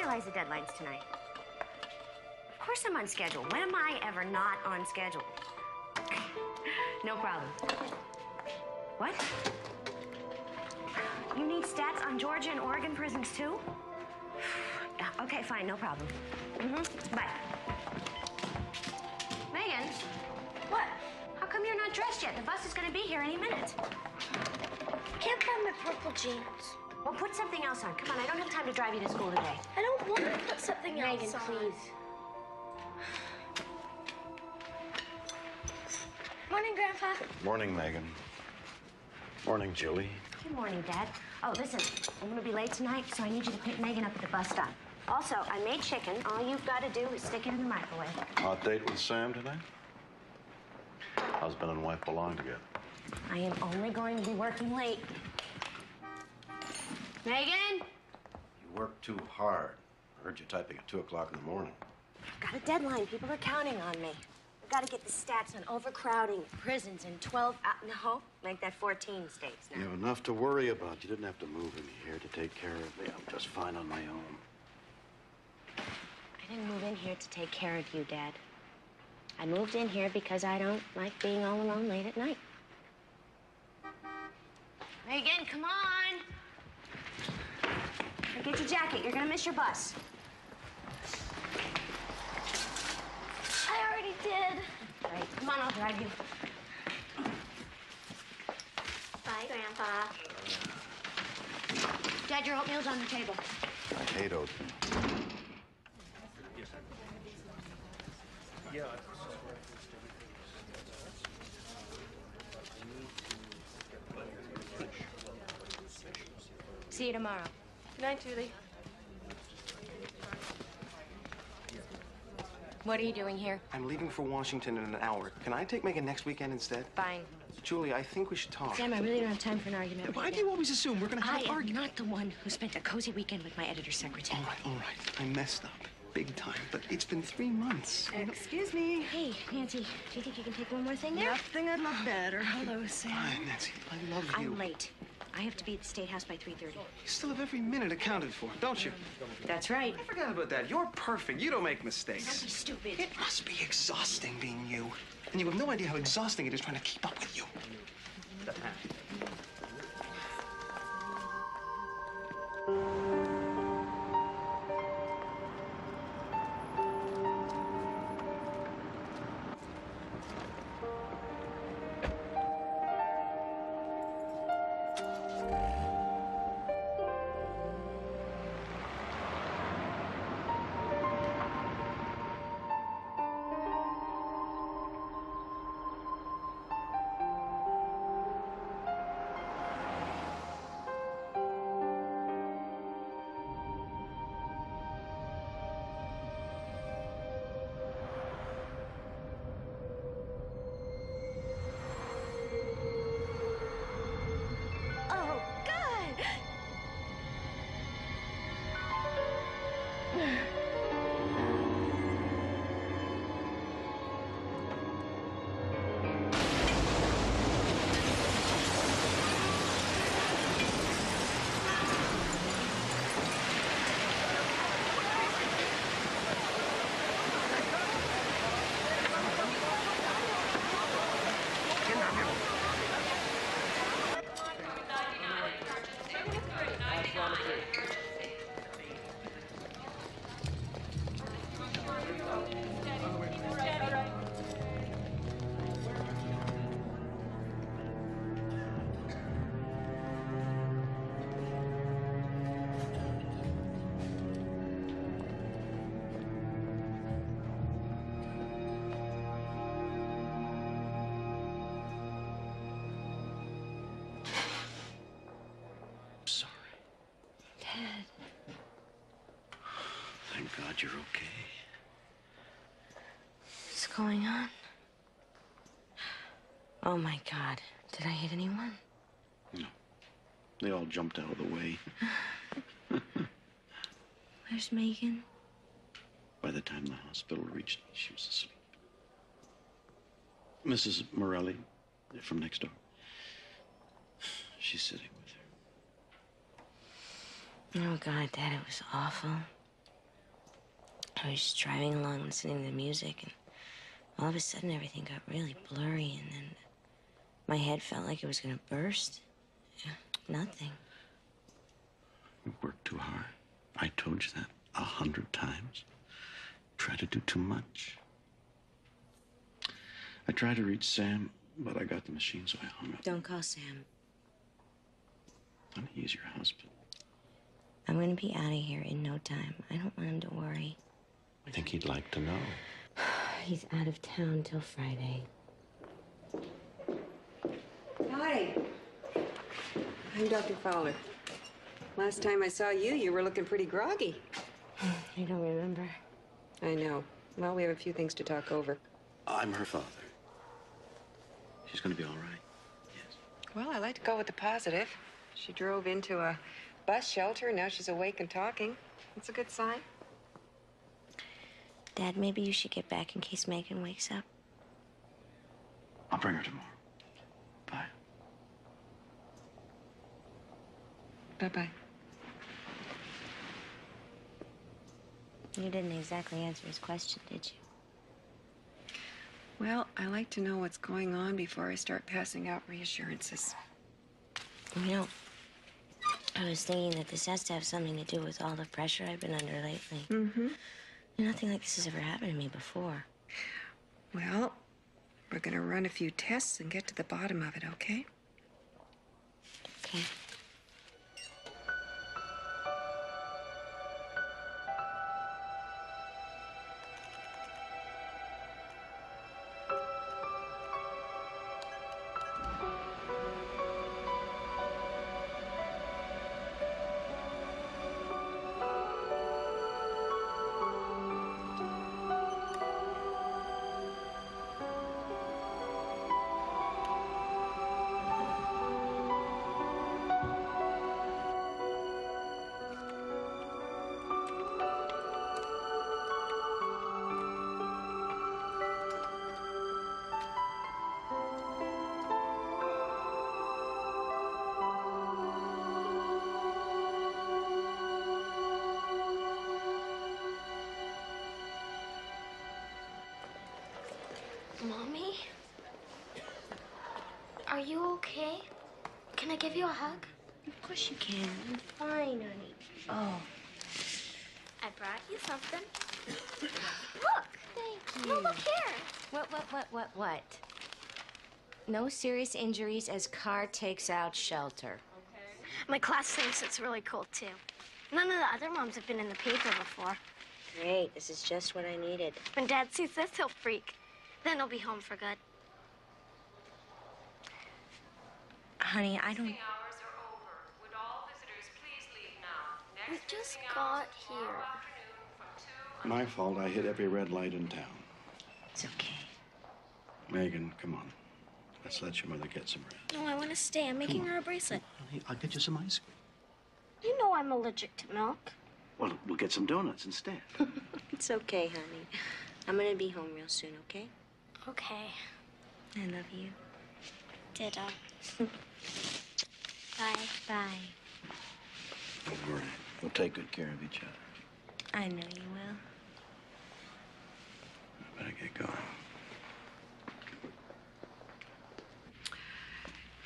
realize the deadline's tonight. Of course I'm on schedule. When am I ever not on schedule? No problem. What? You need stats on Georgia and Oregon prisons, too? Okay, fine, no problem. Bye. Megan? What? How come you're not dressed yet? The bus is gonna be here any minute. I can't find my purple jeans. Well, put something else on. Come on, I don't have time to drive you to school today. I don't want to put something else Megan, on. please. Morning, Grandpa. Morning, Megan. Morning, Julie. Good morning, Dad. Oh, listen, I'm gonna be late tonight, so I need you to pick Megan up at the bus stop. Also, I made chicken. All you've got to do is stick it in the microwave. Hot date with Sam tonight? Husband and wife belong together. I am only going to be working late. Megan? You work too hard. I heard you typing at 2 o'clock in the morning. I've got a deadline. People are counting on me. I've got to get the stats on overcrowding, prisons, and 12... no, make that 14 states now. You have enough to worry about. You didn't have to move in here to take care of me. I'm just fine on my own. I didn't move in here to take care of you, Dad. I moved in here because I don't like being all alone late at night. Megan, come on. Now get your jacket. You're gonna miss your bus. I already did. Right, come on, I'll drive you. Bye, Grandpa. Dad, your oatmeal's on the table. I hate oatmeal. See you tomorrow. Good night, Julie. What are you doing here? I'm leaving for Washington in an hour. Can I take Megan next weekend instead? Fine. Julie, I think we should talk. Sam, I really don't have time for an argument. Why do you always assume we're gonna have I an am argument? not the one who spent a cozy weekend with my editor's secretary. All right. I messed up. Big time. But it's been 3 months. Excuse me. Hey, Nancy, do you think you can take one more thing there? Nothing I'd love better. Hello, Sam. Fine, Nancy. I love you. I'm late. I have to be at the State House by 3:30. You still have every minute accounted for, don't you? That's right. I forgot about that. You're perfect. You don't make Don't mistakes. be stupid. It must be exhausting being you. And you have no idea how exhausting it is trying to keep up with you. Oh, God. Sorry. Dad. Thank God you're okay. What's going on? Oh, my God. Did I hit anyone? No. They all jumped out of the way. Where's Megan? By the time the hospital reached me, she was asleep. Mrs. Morelli, from next door. She's sitting with her. Oh, God, Dad, it was awful. I was just driving along listening to the music, and all of a sudden everything got really blurry, and then my head felt like it was gonna burst. Yeah, nothing. You worked too hard. I told you that 100 times. Try to do too much. I tried to reach Sam, but I got the machine, so I hung up. Don't call Sam. Honey, he's your husband. I'm gonna be out of here in no time. I don't want him to worry. I think he'd like to know. He's out of town till Friday. Hi. I'm Dr. Fowler. Last time I saw you, you were looking pretty groggy. I don't remember. I know. Well, we have a few things to talk over. I'm her father. She's gonna be all right. Yes. Well, I like to go with the positive. She drove into a bus shelter. Now she's awake and talking. That's a good sign. Dad, maybe you should get back in case Megan wakes up. I'll bring her tomorrow. Bye. Bye-bye. You didn't exactly answer his question, did you? Well, I like to know what's going on before I start passing out reassurances. You know, I was thinking that this has to have something to do with all the pressure I've been under lately. Mm-hmm. Nothing like this has ever happened to me before. Well, we're gonna run a few tests and get to the bottom of it, okay? Okay. Mommy? Are you okay? Can I give you a hug? Of course you can. I'm fine, honey. Oh. I brought you something. Look! Thank No, look here. What? No serious injuries as car takes out shelter. My class thinks it's really cool, too. None of the other moms have been in the paper before. Great. This is just what I needed. When Dad sees this, he'll freak. Then he'll be home for good. Honey, I don't... Hours are over. Would all visitors please leave now? We Next just visiting got hours is tomorrow here. afternoon from 2 My fault. I hit every red light in town. It's okay. Megan, come on. Let's let your mother get some rest. No, I want to stay. I'm making her a bracelet. Honey, I'll get you some ice cream. You know I'm allergic to milk. Well, we'll get some donuts instead. It's okay, honey. I'm gonna be home real soon, okay? Okay. I love you. Ditto. Bye. Bye. Don't worry. We'll take good care of each other. I know you will. I better get going.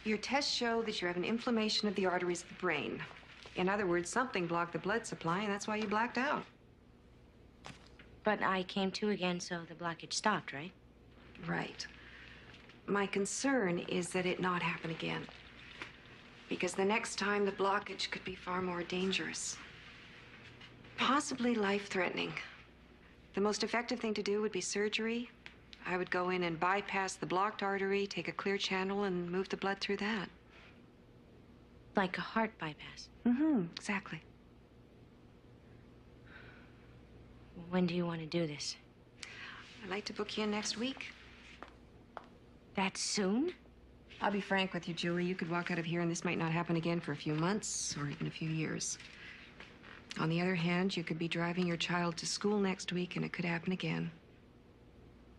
Your tests show that you have an inflammation of the arteries of the brain. In other words, something blocked the blood supply, and that's why you blacked out. But I came to again, so the blockage stopped, right? Right. My concern is that it not happen again. Because the next time, the blockage could be far more dangerous. Possibly life-threatening. The most effective thing to do would be surgery. I would go in and bypass the blocked artery, take a clear channel, and move the blood through that. Like a heart bypass. Mm-hmm, exactly. When do you want to do this? I'd like to book you in next week. That soon? I'll be frank with you, Julie. You could walk out of here and this might not happen again for a few months or even a few years. On the other hand, you could be driving your child to school next week and it could happen again.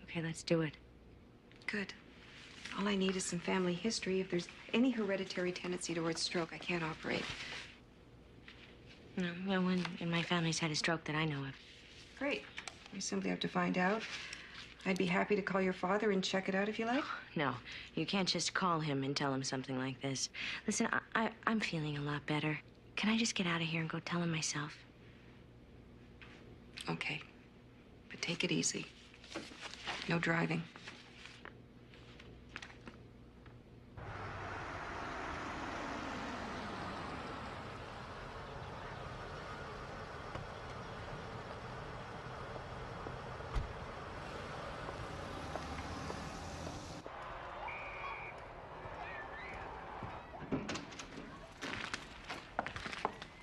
Okay, let's do it. Good. All I need is some family history. If there's any hereditary tendency towards stroke, I can't operate. No one in my family's had a stroke that I know of. Great. You simply have to find out. I'd be happy to call your father and check it out if you like. No, you can't just call him and tell him something like this. Listen, I'm feeling a lot better. Can I just get out of here and go tell him myself? Okay. But take it easy. No driving.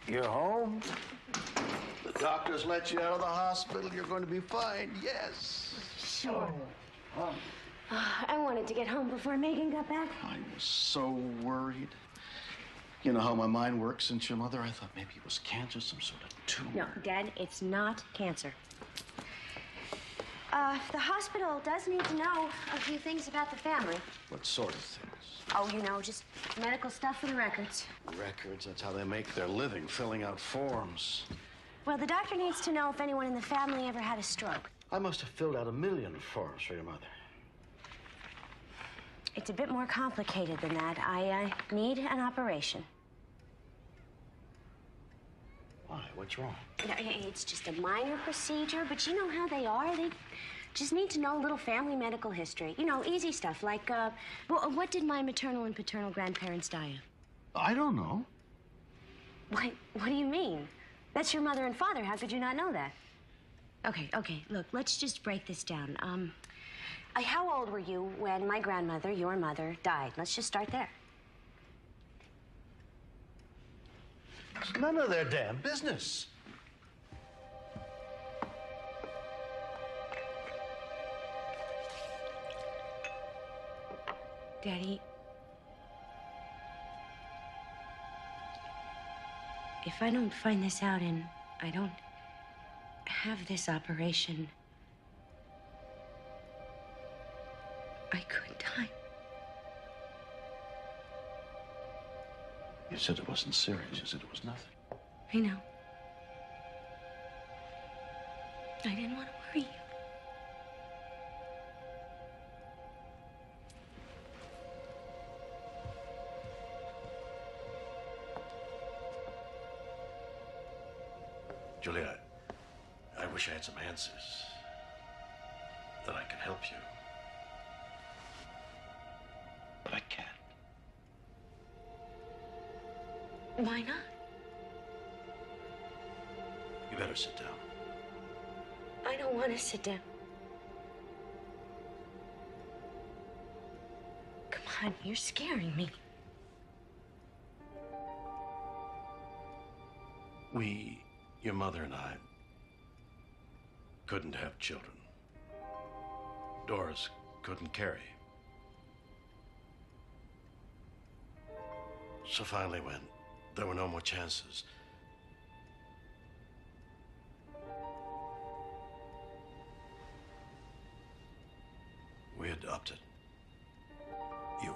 You're home? The doctors let you out of the hospital. You're going to be fine, yes. Sure. I wanted to get home before Megan got back. I was so worried. You know how my mind works since your mother? I thought maybe it was cancer, some sort of tumor. No, Dad, it's not cancer. The hospital does need to know a few things about the family. What sort of things? Oh, you know, just medical stuff for the records. Records, that's how they make their living, filling out forms. Well, the doctor needs to know if anyone in the family ever had a stroke. I must have filled out 1,000,000 forms for your mother. It's a bit more complicated than that. I need an operation. Why? What's wrong? No, it's just a minor procedure, but you know how they are. They just need to know a little family medical history. You know, easy stuff like, well, what did my maternal and paternal grandparents die of? I don't know. What do you mean? That's your mother and father. How could you not know that? Okay, look, let's just break this down. How old were you when my grandmother, your mother, died? Let's just start there. It's none of their damn business. Daddy, if I don't find this out and I don't have this operation, I could die. You said it wasn't serious. You said it was nothing. I know. I didn't want to worry you. Julia, I wish I had some answers. That I could help you. But I can't. Why not? You better sit down. I don't want to sit down. Come on, you're scaring me. Your mother and I, couldn't have children. Doris couldn't carry. So finally, when there were no more chances, we adopted you.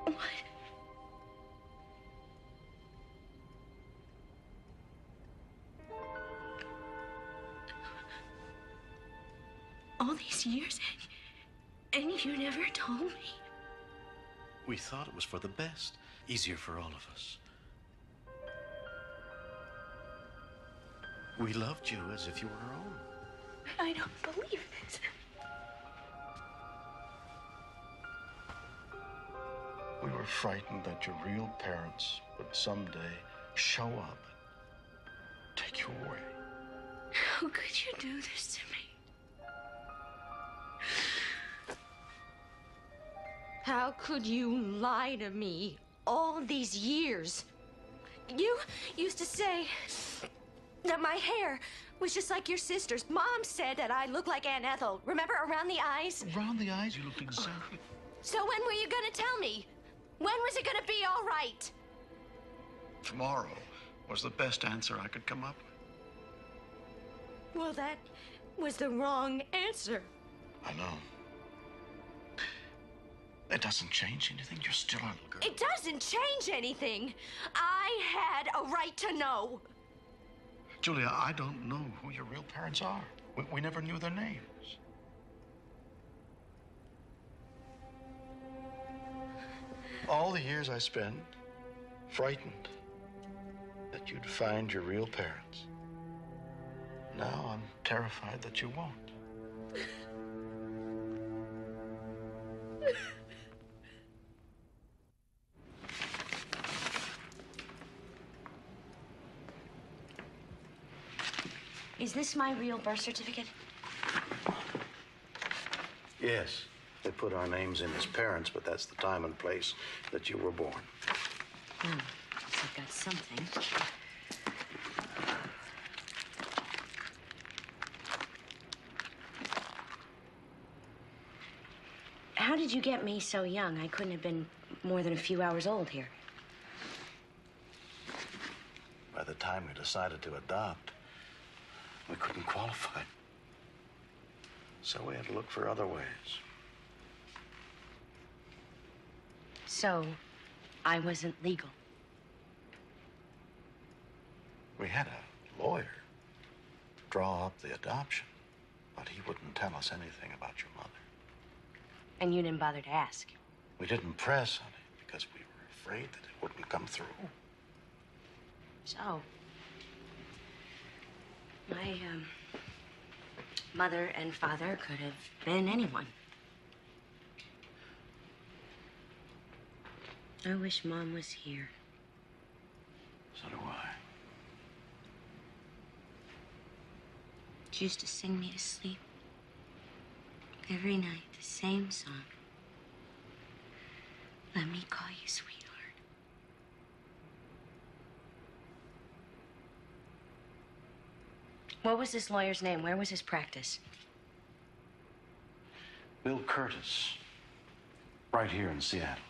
What? All these years, and you never told me? We thought it was for the best, easier for all of us. We loved you as if you were our own. I don't believe this. We were frightened that your real parents would someday show up, take you away. How could you do this to me? How could you lie to me all these years? You used to say that my hair was just like your sister's. Mom said that I look like Aunt Ethel. Remember, around the eyes? Around the eyes, you looked exactly. So when were you gonna tell me? When was it gonna be all right? Tomorrow was the best answer I could come up with. Well, that was the wrong answer. I know. It doesn't change anything. You're still a little girl. It doesn't change anything. I had a right to know. Julia, I don't know who your real parents are. We never knew their names. All the years I spent frightened that you'd find your real parents. Now I'm terrified that you won't. Is this my real birth certificate? Yes, they put our names in as parents, but that's the time and place that you were born. Oh, guess I've got something. How did you get me so young? I couldn't have been more than a few hours old here. By the time we decided to adopt, we couldn't qualify. So we had to look for other ways. So, I wasn't legal. We had a lawyer draw up the adoption, but he wouldn't tell us anything about your mother. And you didn't bother to ask. We didn't press on it because we were afraid that it wouldn't come through. So, my mother and father could have been anyone. I wish Mom was here. So do I. She used to sing me to sleep. Every night, the same song. Let me call you sweetheart. What was this lawyer's name? Where was his practice? Bill Curtis, right here in Seattle.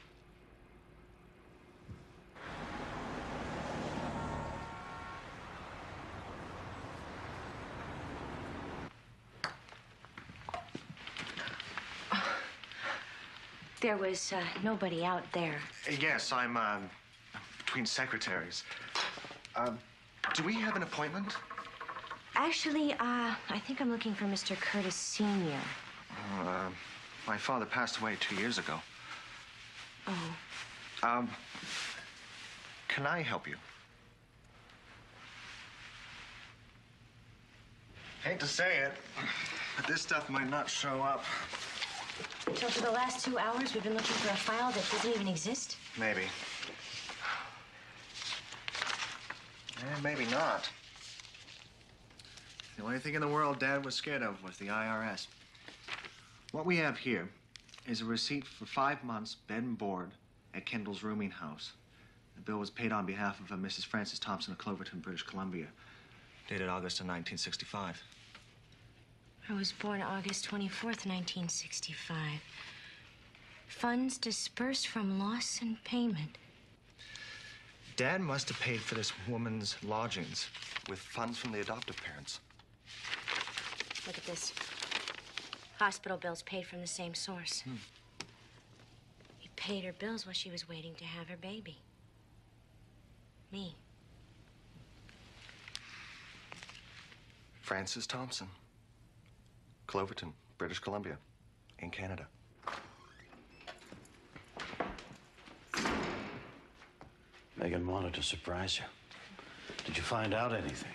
There was nobody out there. Yes, I'm between secretaries. Do we have an appointment? Actually, I think I'm looking for Mr. Curtis Sr. My father passed away 2 years ago. Oh. Can I help you? Hate to say it, but this stuff might not show up. So for the last 2 hours, we've been looking for a file that doesn't even exist? Maybe. Maybe not. The only thing in the world Dad was scared of was the IRS. What we have here is a receipt for 5 months bed and board at Kendall's rooming house. The bill was paid on behalf of Mrs. Frances Thompson of Cloverton, British Columbia, dated August of 1965. I was born August 24th, 1965. Funds dispersed from loss and payment. Dad must have paid for this woman's lodgings with funds from the adoptive parents. Look at this. Hospital bills paid from the same source. He paid her bills while she was waiting to have her baby. Me. Frances Thompson, Cloverton, British Columbia, in Canada. Megan wanted to surprise you. Did you find out anything?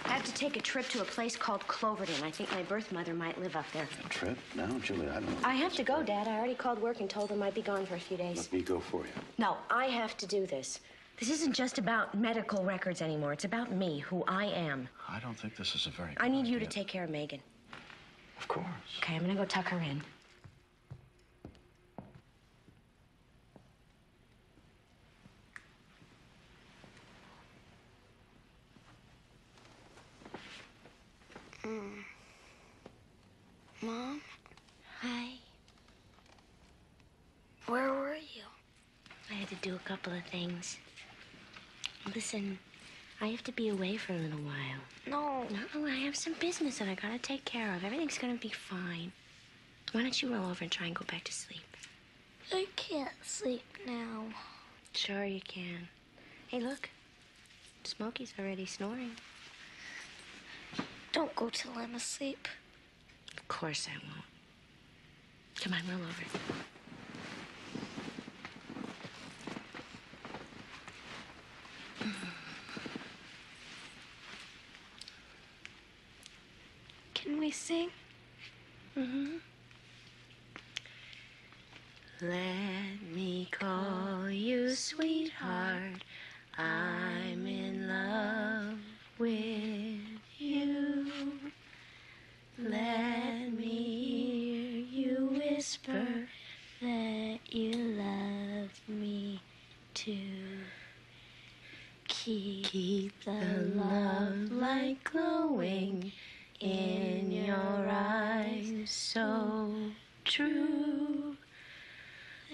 I have to take a trip to a place called Cloverton. I think my birth mother might live up there. A trip? No, Julia, I don't know. I have to go, Dad. I already called work and told them I'd be gone for a few days. Let me go for you. No, I have to do this. This isn't just about medical records anymore. It's about me, who I am. I don't think this is a very good I need you idea. to take care of Megan. Of course. Okay, I'm gonna go tuck her in. Mom, Hi. where were you? I had to do a couple of things. Listen, I have to be away for a little while. No. No, I have some business that I gotta take care of. Everything's gonna be fine. Why don't you roll over and try and go back to sleep? I can't sleep now. Sure you can. Hey, look. Smokey's already snoring. Don't go till I'm asleep. Of course I won't. Come on, roll over. Can we sing? Mm-hmm. Let me call you sweetheart. I'm in love with you. Let me hear you whisper That you love me too. keep the love light glowing in your eyes so true.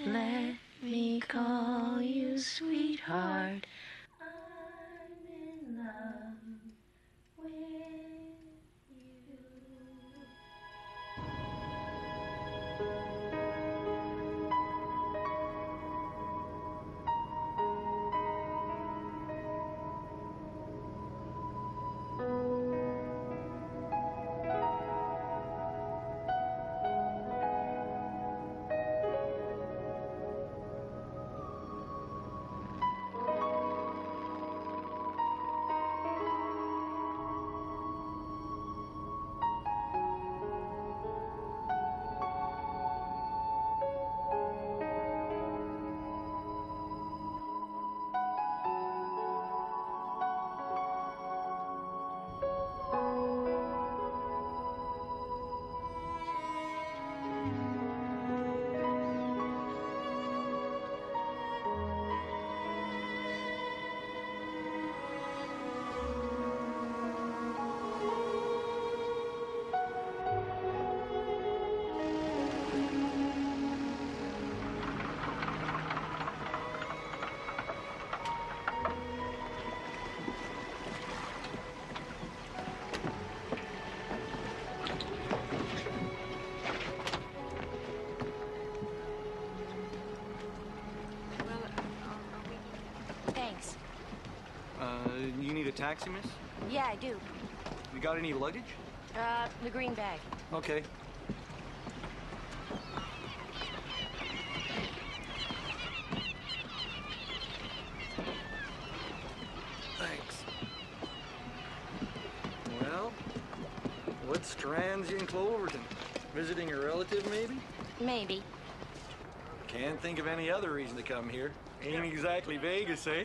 Let me call you sweetheart. I'm in love with you. Thanks. You need a taxi, miss? Yeah, I do. You got any luggage? The green bag. Okay. Thanks. Well, what strands you in Cloverton? Visiting a relative, maybe? Maybe. Can't think of any other reason to come here. Ain't exactly Vegas, eh?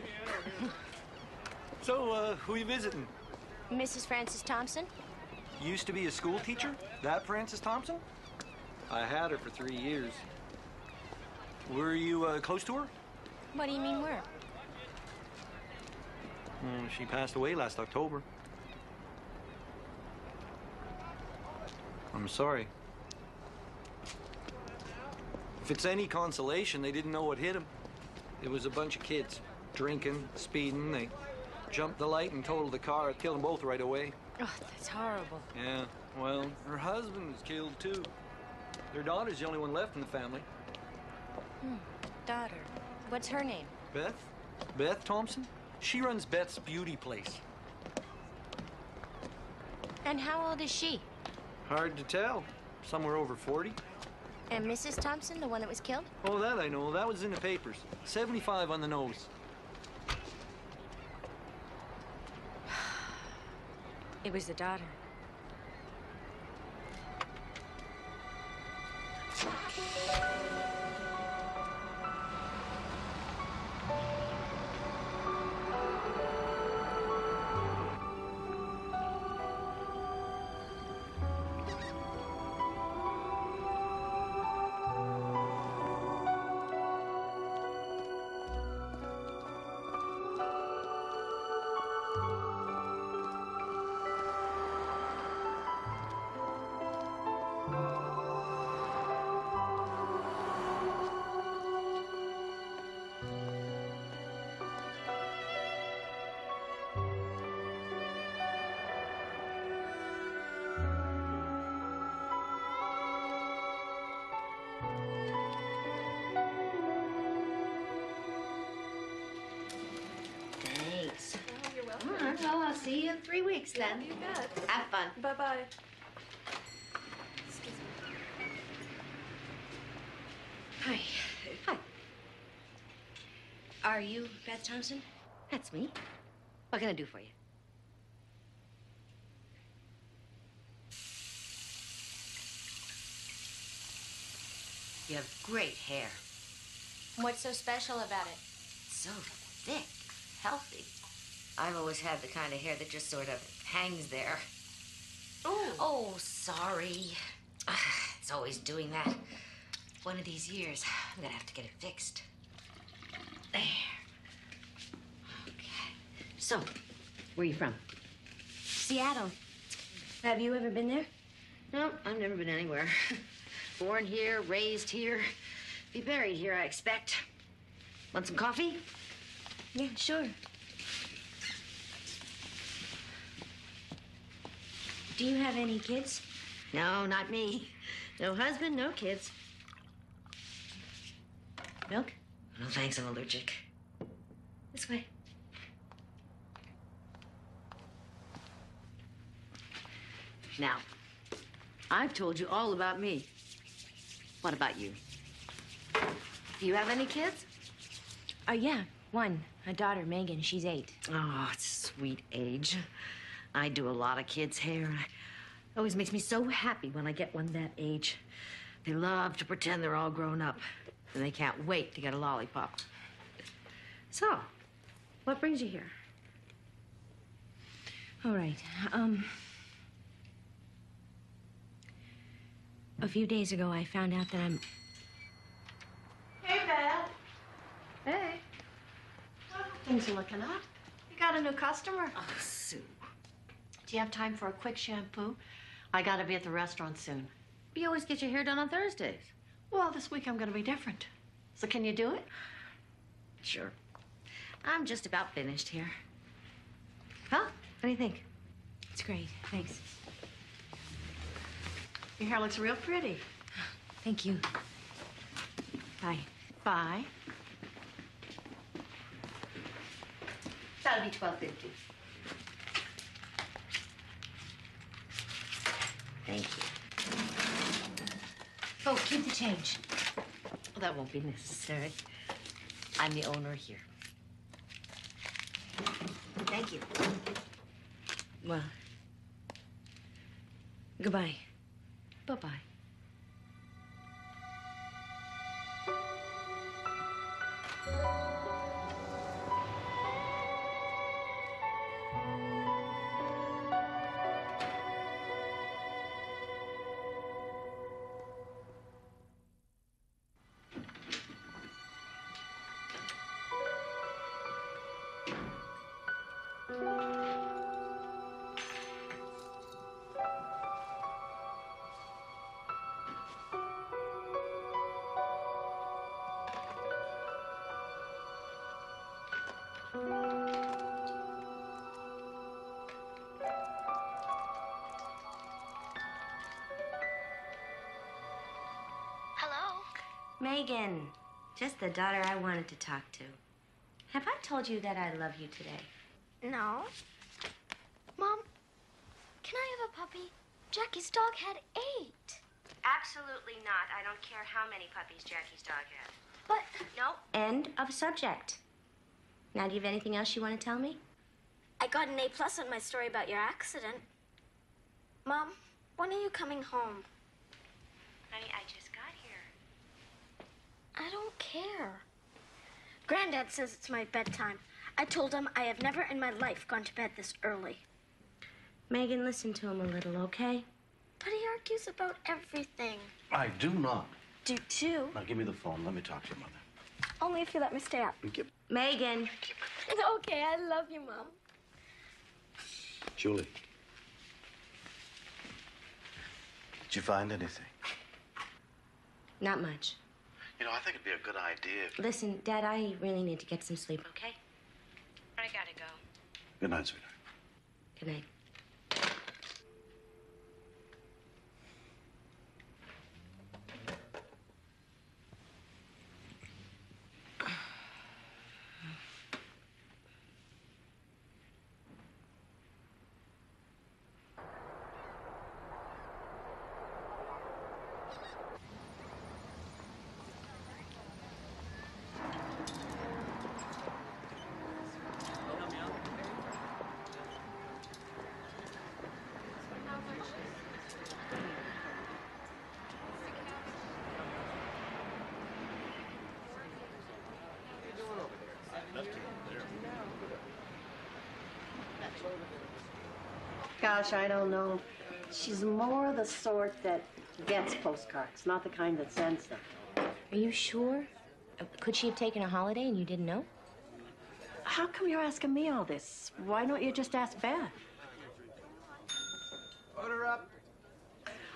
So, who you visiting? Mrs. Frances Thompson? Used to be a school teacher? That Frances Thompson? I had her for 3 years. Were you close to her? What do you mean where? She passed away last October. I'm sorry. If it's any consolation, they didn't know what hit them. It was a bunch of kids, drinking, speeding. They jumped the light and totaled the car. It killed them both right away. Oh, that's horrible. Yeah, well, her husband was killed too. Their daughter's the only one left in the family. Daughter. What's her name? Beth? Beth Thompson? She runs Beth's beauty place. And how old is she? Hard to tell. Somewhere over 40. And Mrs. Thompson, the one that was killed? Oh, that I know. That was in the papers. 75 on the nose. It was the daughter. see you in 3 weeks then. You bet. Have fun. Bye-bye. Hi. Hi. Are you Beth Thompson? That's me. What can I do for you? You have great hair. What's so special about it? So thick, healthy. I've always had the kind of hair that just sort of hangs there. Oh, sorry. It's always doing that. One of these years, I'm gonna have to get it fixed. There. Okay. So, where are you from? Seattle. Have you ever been there? No, I've never been anywhere. Born here, raised here, be buried here, I expect. Want some coffee? Yeah, sure. Do you have any kids? No, not me. No husband, no kids. Milk? No, thanks, I'm allergic. This way. Now, I've told you all about me. What about you? Do you have any kids? Yeah, one. A daughter, Megan. She's 8. Oh, it's a sweet age. I do a lot of kids' hair. It always makes me so happy when I get one that age. They love to pretend they're all grown up, and they can't wait to get a lollipop. So, what brings you here? All right. A few days ago, I found out that I'm... Hey, Beth. Hey. Well, things are looking up. You got a new customer. Oh, Sue. Do you have time for a quick shampoo? I gotta be at the restaurant soon. You always get your hair done on Thursdays. Well, this week I'm gonna be different. So can you do it? Sure. I'm just about finished here. Huh? What do you think? It's great. Thanks. Your hair looks real pretty. Thank you. Bye. Bye. That'll be $12.50. Thank you. Oh, keep the change. Well, that won't be necessary. I'm the owner here. Thank you. Well, goodbye. Bye-bye. Hello? Megan, just the daughter I wanted to talk to. Have I told you that I love you today? No. Mom, can I have a puppy? Jackie's dog had 8. Absolutely not. I don't care how many puppies Jackie's dog had. But No. End of subject. Now, do you have anything else you want to tell me? I got an A+ on my story about your accident. Mom, when are you coming home? Honey, I just got here. I don't care. Granddad says it's my bedtime. I told him I have never in my life gone to bed this early. Megan, listen to him a little, okay? But he argues about everything. I do not. Do too. Now, give me the phone. Let me talk to your mother. Only if you let me stay up. Megan. Okay, I love you, Mom. Julie. Did you find anything? Not much. You know, I think it'd be a good idea if... Listen, Dad, I really need to get some sleep, okay? I gotta go. Good night, sweetheart. Good night. Gosh, I don't know. She's more the sort that gets postcards, not the kind that sends them. Are you sure? Could she have taken a holiday and you didn't know? How come you're asking me all this? Why don't you just ask Beth? Order up.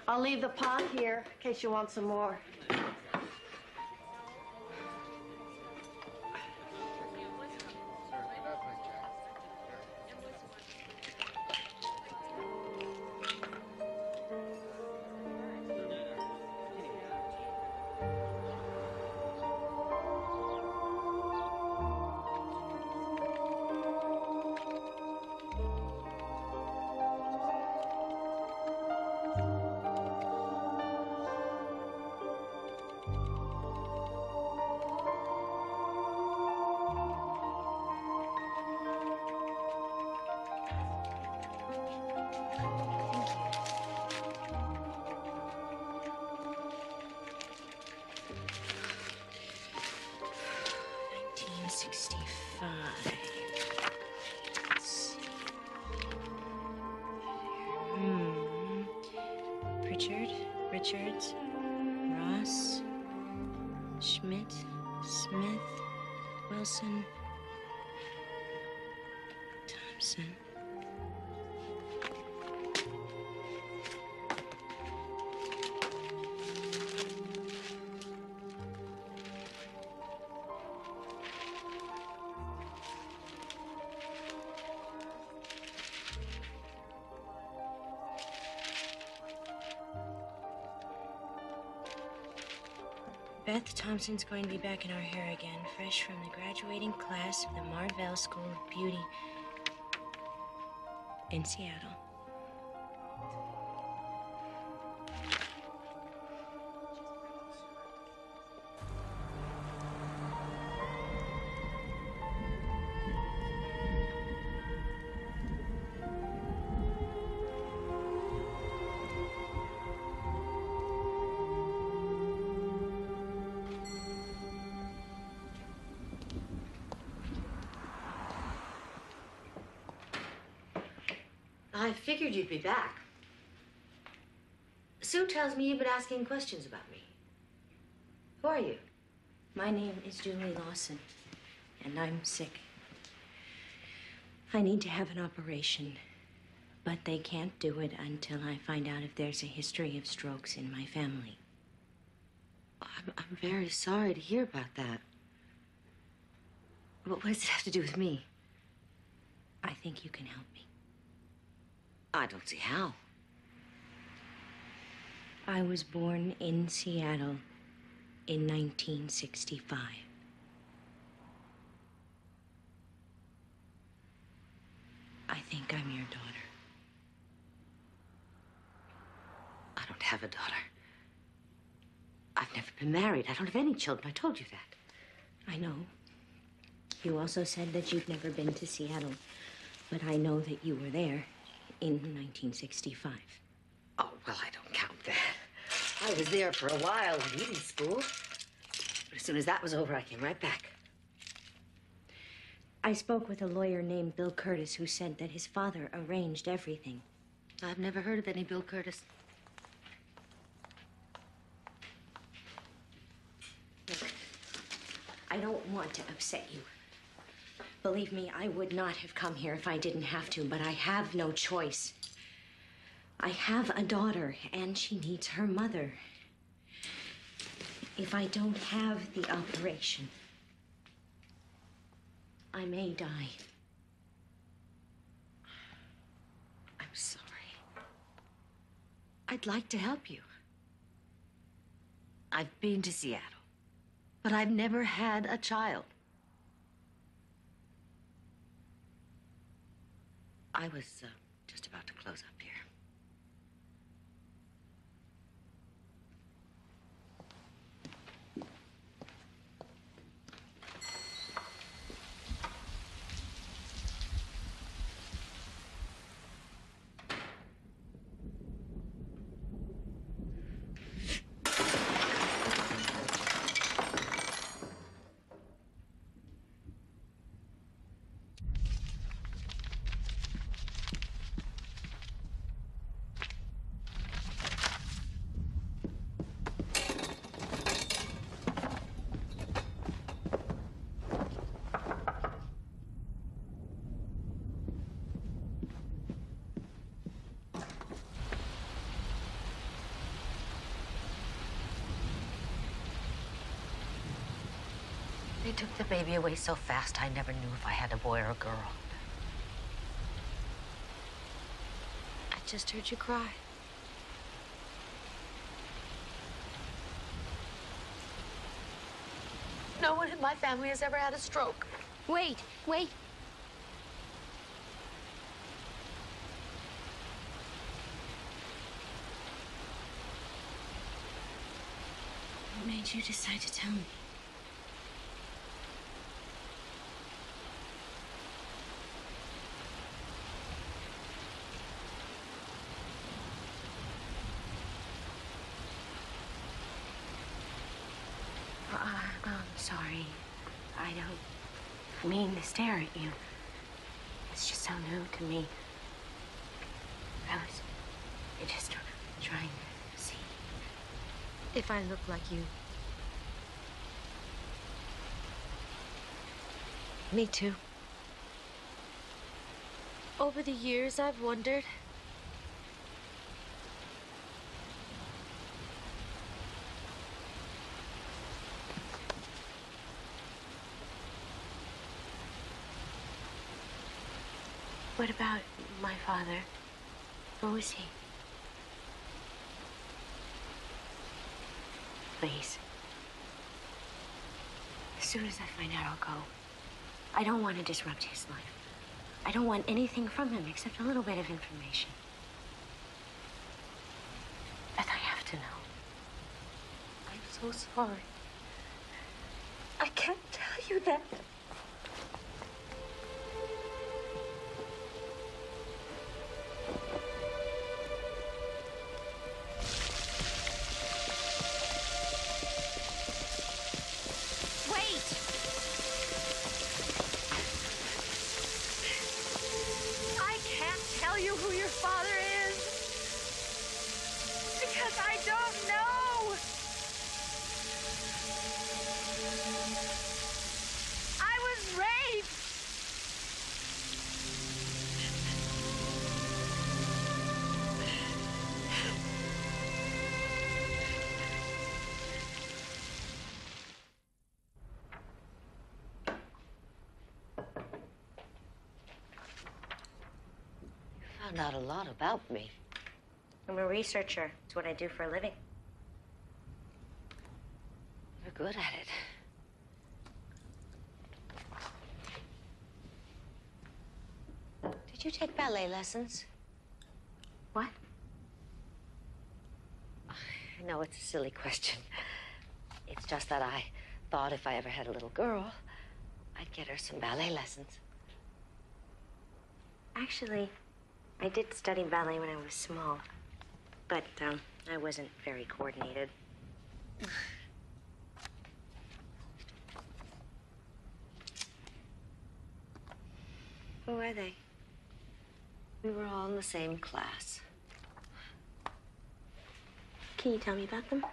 I'll leave the pot here in case you want some more. Richards, Ross, Schmidt, Smith, Wilson, Thompson. Beth Thompson's going to be back in our hair again, fresh from the graduating class of the Marvell School of Beauty in Seattle. I figured you'd be back. Sue tells me you've been asking questions about me. Who are you? My name is Julie Lawson, and I'm sick. I need to have an operation, but they can't do it until I find out if there's a history of strokes in my family. I'm very sorry to hear about that. But what does it have to do with me? I think you can help me. I don't see how. I was born in Seattle in 1965. I think I'm your daughter. I don't have a daughter. I've never been married. I don't have any children. I told you that. I know. You also said that you'd never been to Seattle, but I know that you were there in 1965. Oh, well, I don't count that. I was there for a while in evening school. But as soon as that was over, I came right back. I spoke with a lawyer named Bill Curtis who said that his father arranged everything. I've never heard of any Bill Curtis. Look, I don't want to upset you. Believe me, I would not have come here if I didn't have to, but I have no choice. I have a daughter, and she needs her mother. If I don't have the operation, I may die. I'm sorry. I'd like to help you. I've been to Seattle, but I've never had a child. I was just about to close up here. took the baby away so fast, I never knew if I had a boy or a girl. I just heard you cry. No one in my family has ever had a stroke. Wait, wait. What made you decide to tell me? I'm sorry. I don't mean to stare at you. It's just so new to me. I was just trying to see If I look like you. Me too. Over the years, I've wondered. What about my father? Who was he? Please. As soon as I find out, I'll go. I don't want to disrupt his life. I don't want anything from him except a little bit of information. But I have to know. I'm so sorry. I can't tell you that. Found out a lot about me. I'm a researcher. It's what I do for a living. You're good at it. Did you take ballet lessons? What? I know it's a silly question. It's just that I thought if I ever had a little girl, I'd get her some ballet lessons. Actually, I did study ballet when I was small, but I wasn't very coordinated. Who are they? We were all in the same class. Can you tell me about them?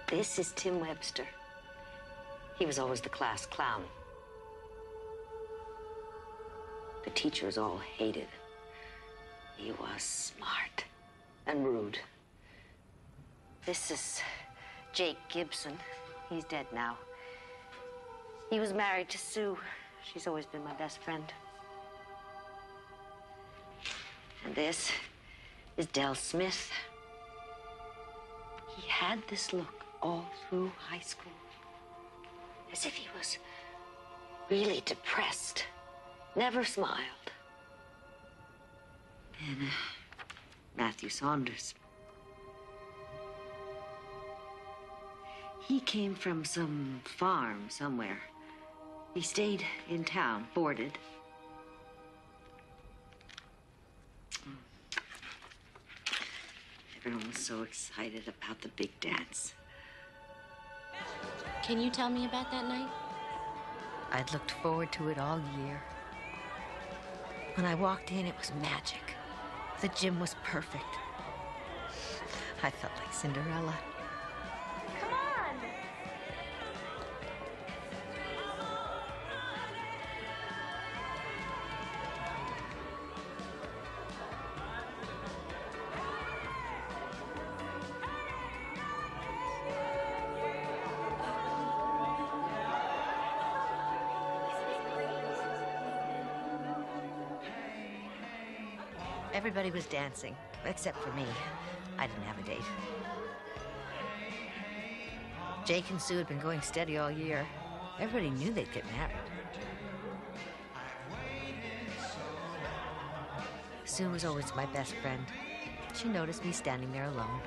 This is Tim Webster. He was always the class clown. The teachers all hated him. He was smart and rude. This is Jake Gibson. He's dead now. He was married to Sue. She's always been my best friend. And this is Del Smith. He had this look all through high school, as if he was really depressed, never smiled. And Matthew Saunders. He came from some farm somewhere. He stayed in town, boarded. Everyone was so excited about the big dance. Can you tell me about that night? I'd looked forward to it all year. When I walked in, it was magic. The gym was perfect. I felt like Cinderella. Come on! Everybody was dancing, except for me. I didn't have a date. Jake and Sue had been going steady all year. Everybody knew they'd get married. Sue was always my best friend. She noticed me standing there alone.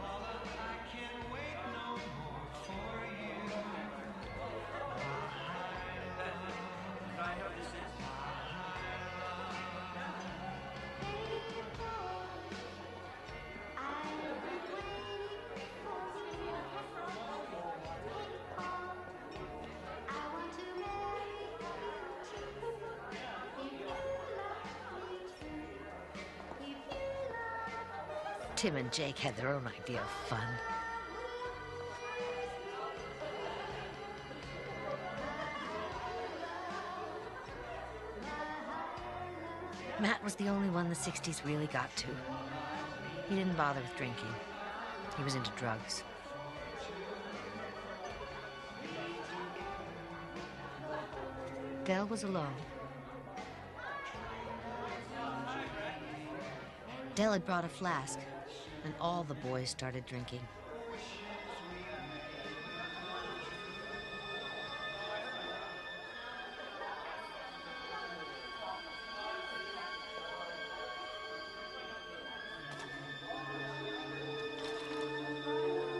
Tim and Jake had their own idea of fun. Matt was the only one the 60s really got to. He didn't bother with drinking. He was into drugs. Del was alone. Del had brought a flask, and all the boys started drinking.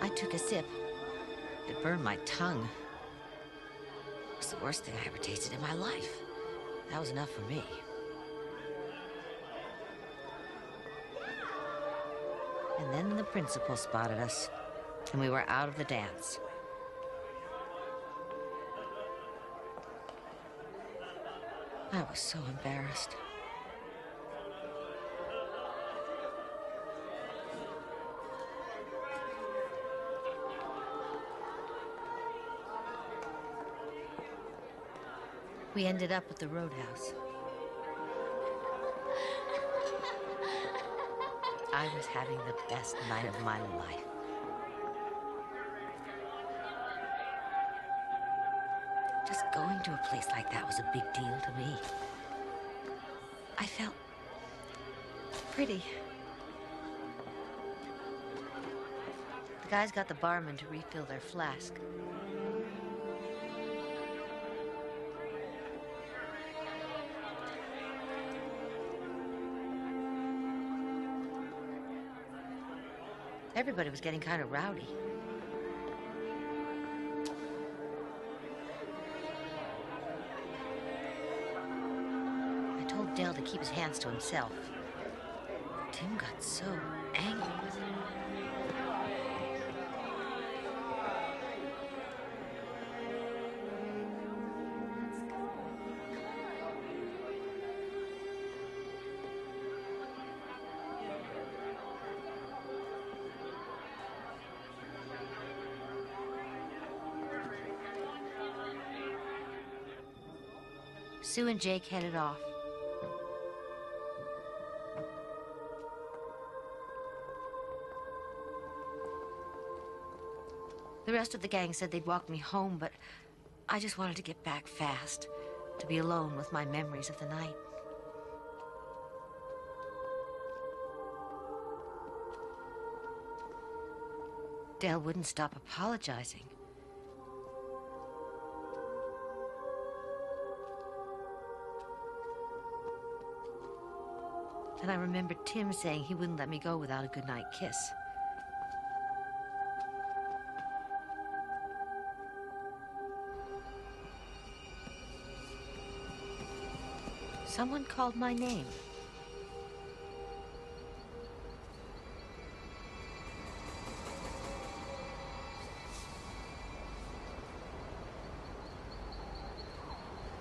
I took a sip. It burned my tongue. It was the worst thing I ever tasted in my life. That was enough for me. And then the principal spotted us, and we were out of the dance. I was so embarrassed. We ended up at the Roadhouse. I was having the best night of my life. Just going to a place like that was a big deal to me. I felt pretty. The guys got the barman to refill their flask. Everybody was getting kind of rowdy. I told Del to keep his hands to himself. Tim got so angry with him. Sue and Jake headed off. The rest of the gang said they'd walk me home, but I just wanted to get back fast, to be alone with my memories of the night. Del wouldn't stop apologizing. And I remembered Tim saying he wouldn't let me go without a goodnight kiss. Someone called my name.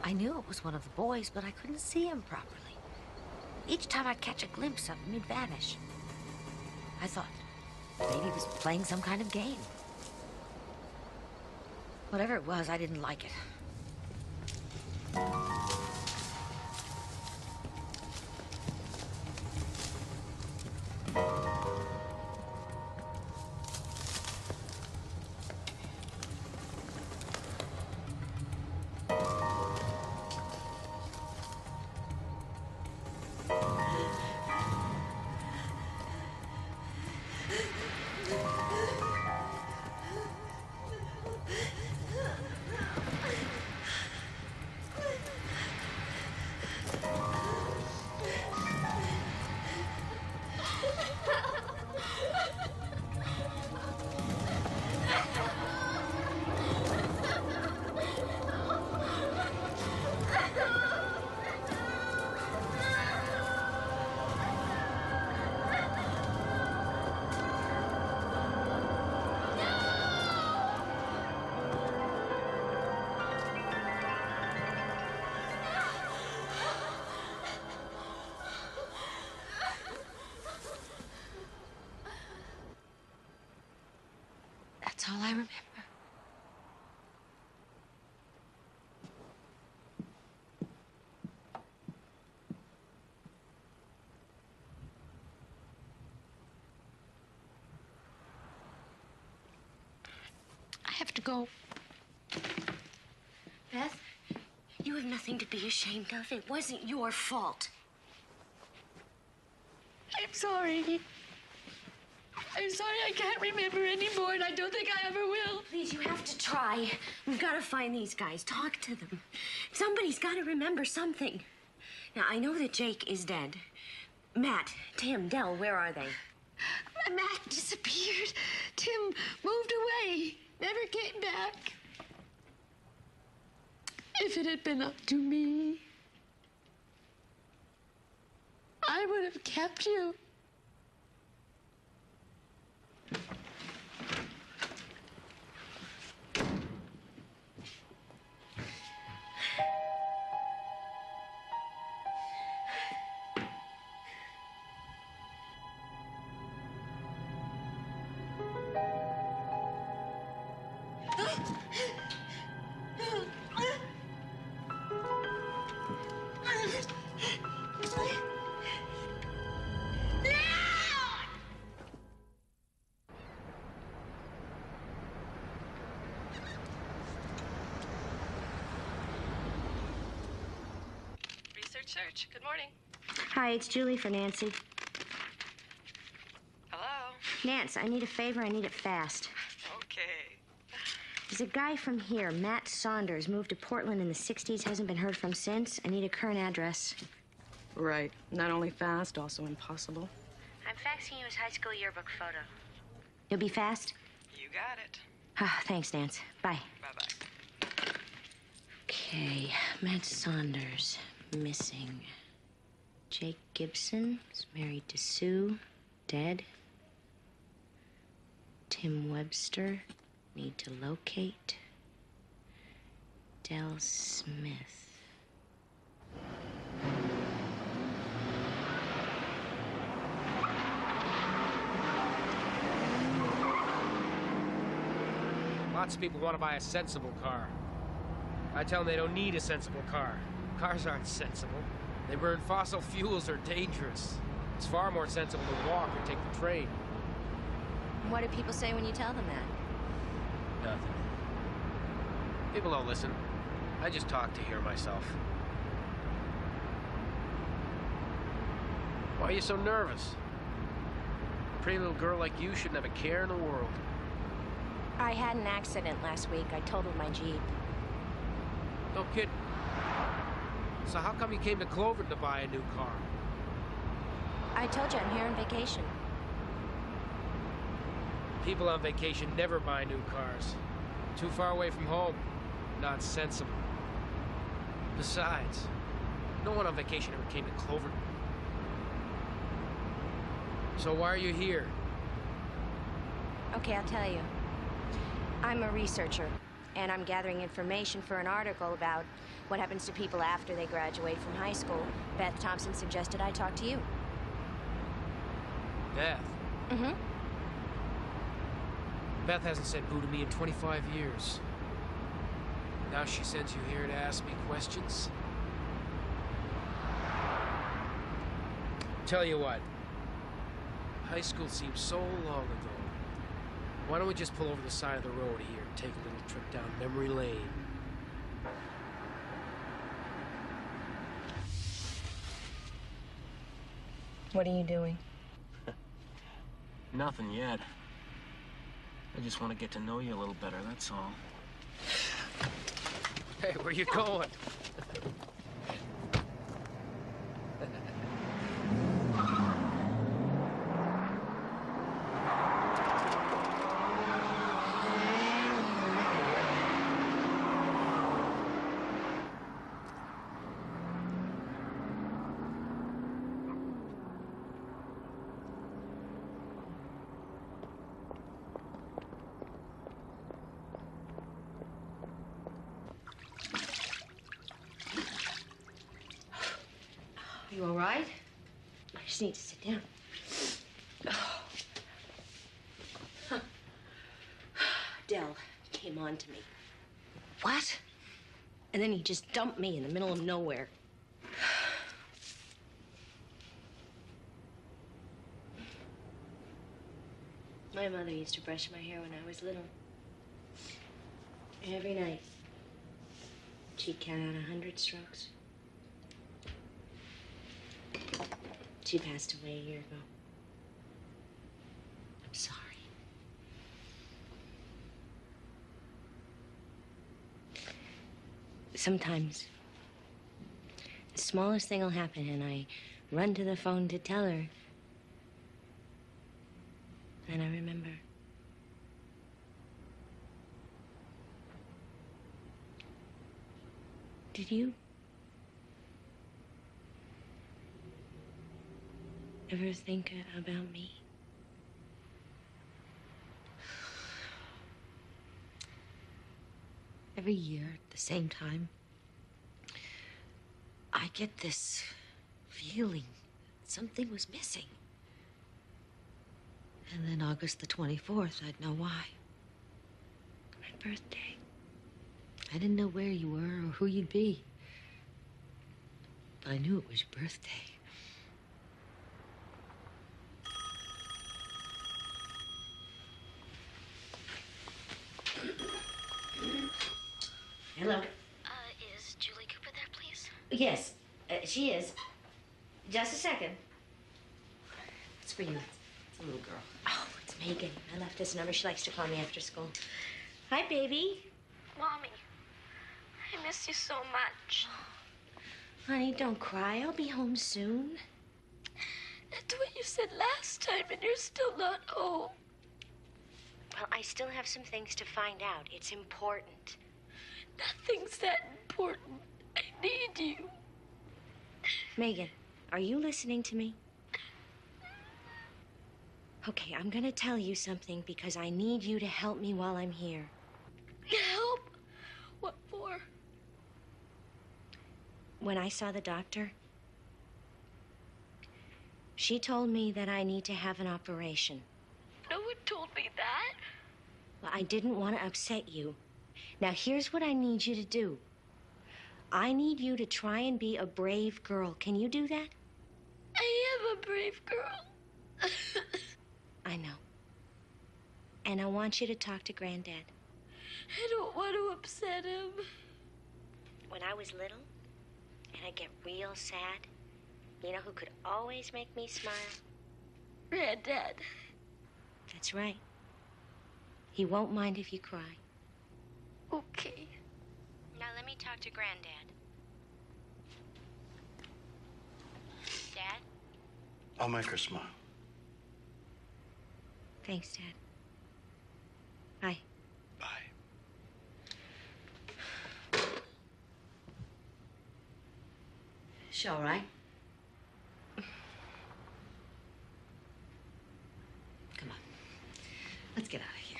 I knew it was one of the boys, but I couldn't see him properly. Each time I'd catch a glimpse of him, he'd vanish. I thought maybe he was playing some kind of game. Whatever it was, I didn't like it. all I remember. I have to go. Beth, you have nothing to be ashamed of. It wasn't your fault. I'm sorry. I'm sorry I can't remember anymore, and I don't think I ever will. Please, you have to try. We've got to find these guys. Talk to them. Somebody's got to remember something. Now, I know that Jake is dead. Matt, Tim, Dell, where are they? Matt disappeared. Tim moved away. Never came back. If it had been up to me, I would have kept you. Search. Good morning. Hi, it's Julie for Nancy. Hello? Nance, I need a favor. I need it fast. Okay. There's a guy from here, Matt Saunders, moved to Portland in the 60s, hasn't been heard from since. I need a current address. Right. Not only fast, also impossible. I'm faxing you his high school yearbook photo. You'll be fast? You got it. Ah, thanks, Nance. Bye. Bye-bye. Okay, Matt Saunders, missing. Jake Gibson is married to Sue, dead. Tim Webster, need to locate. Dell Smith. Lots of people want to buy a sensible car. I tell them they don't need a sensible car. Cars aren't sensible. They burn fossil fuels, are dangerous. It's far more sensible to walk or take the train. What do people say when you tell them that? Nothing. People don't listen. I just talk to hear myself. Why are you so nervous? A pretty little girl like you shouldn't have a care in the world. I had an accident last week. I totaled my Jeep. No kidding. So how come you came to Cloverton to buy a new car? I told you I'm here on vacation. People on vacation never buy new cars. Too far away from home. Not sensible. Besides, no one on vacation ever came to Cloverton. So why are you here? Okay, I'll tell you. I'm a researcher, and I'm gathering information for an article about what happens to people after they graduate from high school. Beth Thompson suggested I talk to you. Beth? Mm-hmm. Beth hasn't said boo to me in 25 years. Now she sends you here to ask me questions? Tell you what. High school seems so long ago. Why don't we just pull over the side of the road here and take a little trip down memory lane? What are you doing? Nothing yet. I just want to get to know you a little better, that's all. Hey, where you going? You all right? I just need to sit down. Dell came on to me. What? And then he just dumped me in the middle of nowhere. My mother used to brush my hair when I was little. Every night, she'd count out 100 strokes. She passed away a year ago. I'm sorry. Sometimes, the smallest thing will happen, and I run to the phone to tell her. And I remember. Did you ever think about me? Every year at the same time, I get this feeling that something was missing. And then August the 24th, I'd know why. My birthday. I didn't know where you were or who you'd be. But I knew it was your birthday. Hello. Is Julie Cooper there, please? Yes, she is. Just a second. It's for you. It's a little girl. Oh, it's Megan. I left this number. She likes to call me after school. Hi, baby. Mommy, I miss you so much. Honey, don't cry. I'll be home soon. That's what you said last time, and you're still not home. Well, I still have some things to find out. It's important. Nothing's that important. I need you. Megan, are you listening to me? Okay, I'm gonna tell you something because I need you to help me while I'm here. Help? What for? When I saw the doctor, she told me that I need to have an operation. No one told me that. Well, I didn't want to upset you. Now, here's what I need you to do. I need you to try and be a brave girl. Can you do that? I am a brave girl. I know. And I want you to talk to Granddad. I don't want to upset him. When I was little, and I'd get real sad, you know who could always make me smile? Granddad. That's right. He won't mind if you cry. Okay. Now let me talk to Granddad. Dad? I'll make her smile. Thanks, Dad. Bye. Bye. She all right? Come on. Let's get out of here.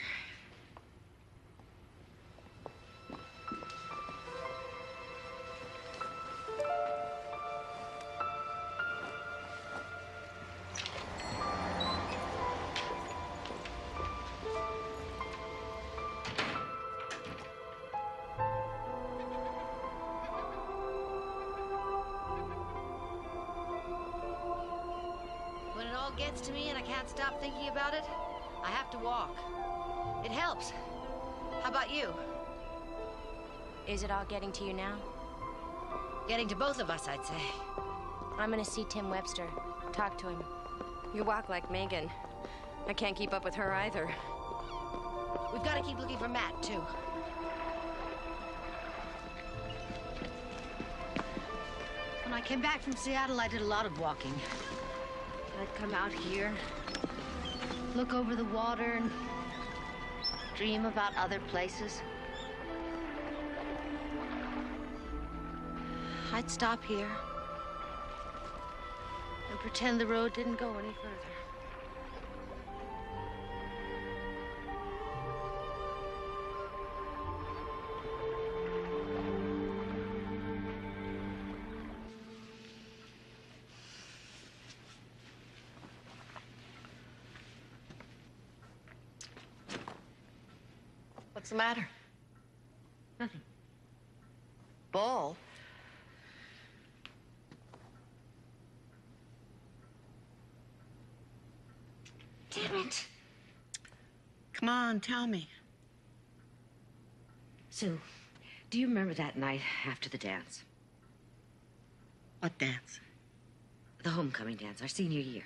When it all gets to me and I can't stop thinking about it, I have to walk. It helps. How about you? Is it all getting to you now? Getting to both of us, I'd say. I'm gonna see Tim Webster. Talk to him. You walk like Megan. I can't keep up with her either. We've got to keep looking for Matt, too. When I came back from Seattle, I did a lot of walking. I'd come out here, look over the water, and dream about other places. I'd stop here and pretend the road didn't go any further. the matter? Nothing. Ball? Damn it. Come on, tell me. Sue, do you remember that night after the dance? What dance? The homecoming dance, our senior year.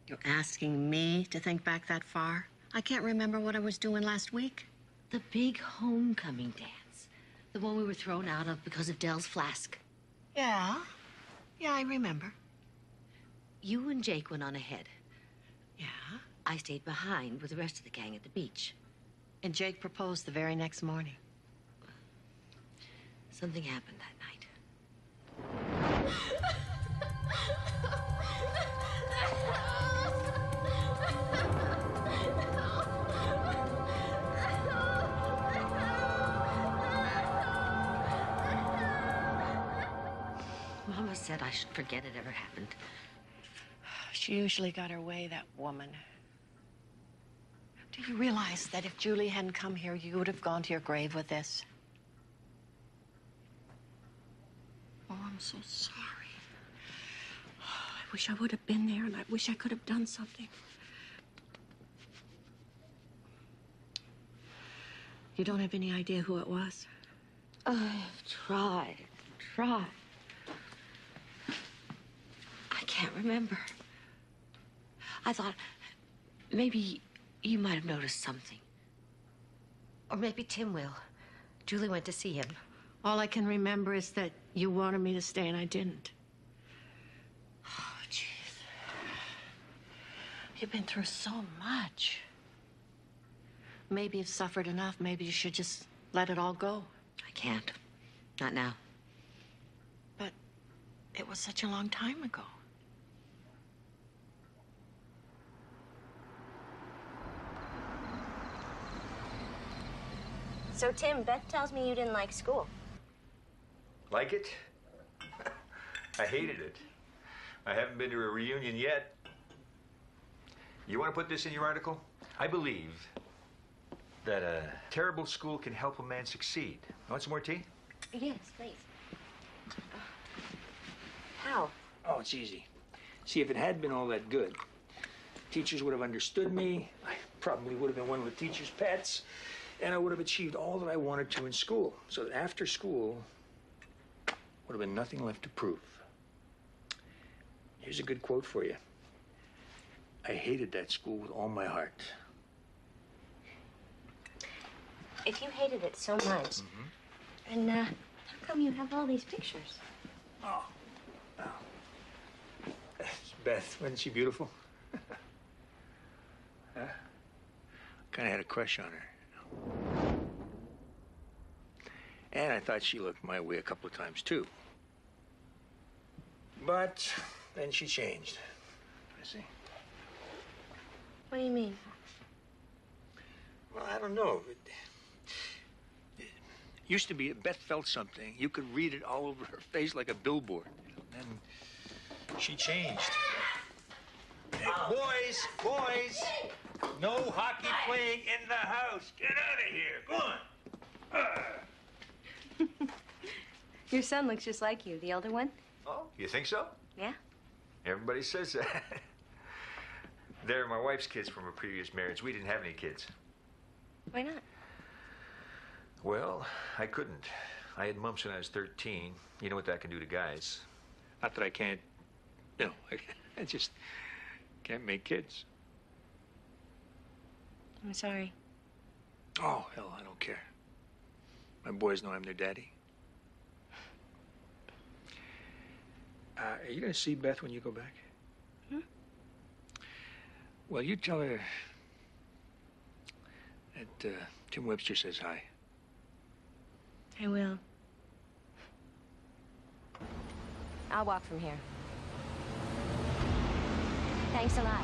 You're asking me to think back that far? I can't remember what I was doing last week. The big homecoming dance. The one we were thrown out of because of Dell's flask. Yeah. Yeah, I remember. You and Jake went on ahead. Yeah? I stayed behind with the rest of the gang at the beach. And Jake proposed the very next morning. Something happened that night. Mama said I should forget it ever happened. She usually got her way, that woman. Do you realize that if Julie hadn't come here, you would have gone to your grave with this? Oh, I'm so sorry. I wish I would have been there, and I wish I could have done something. You don't have any idea who it was? I've tried. I can't remember. I thought maybe you might have noticed something. Or maybe Tim will. Julie went to see him. All I can remember is that you wanted me to stay and I didn't. Oh, jeez. You've been through so much. Maybe you've suffered enough. Maybe you should just let it all go. I can't. Not now. But it was such a long time ago. So, Tim, Beth tells me you didn't like school. Like it? I hated it. I haven't been to a reunion yet. You want to put this in your article? I believe that a terrible school can help a man succeed. Want some more tea? Yes, please. How? Oh, it's easy. See, if it had been all that good, teachers would have understood me. I probably would have been one of the teachers' pets. And I would have achieved all that I wanted to in school. So that after school, would have been nothing left to prove. Here's a good quote for you. I hated that school with all my heart. If you hated it so much, and how come you have all these pictures? Oh, well. Beth, wasn't she beautiful? Huh? Kind of had a crush on her. And I thought she looked my way a couple of times, too. But then she changed. I see. What do you mean? Well, I don't know. It used to be Beth felt something. You could read it all over her face like a billboard. Then she changed. Hey, boys! No hockey playing in the house. Get out of here. Go on. Your son looks just like you, the older one. Oh, you think so? Yeah. Everybody says that. They're my wife's kids from a previous marriage. We didn't have any kids. Why not? Well, I couldn't. I had mumps when I was 13. You know what that can do to guys. Not that I can't, I just can't make kids. I'm sorry. Oh, hell, I don't care. My boys know I'm their daddy. Are you going to see Beth when you go back? Well, you tell her that Tim Webster says hi. I will. I'll walk from here. Thanks a lot.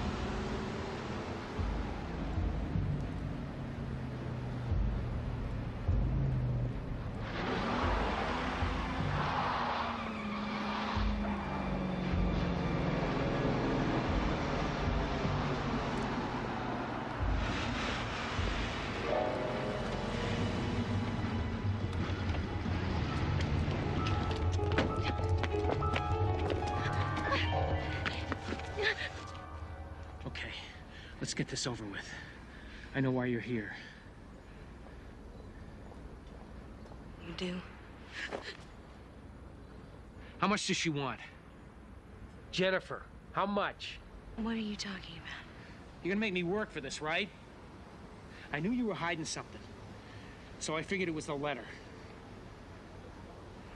Let's get this over with. I know why you're here. You do? How much does she want? Jennifer, how much? What are you talking about? You're gonna make me work for this, right? I knew you were hiding something, so I figured it was the letter.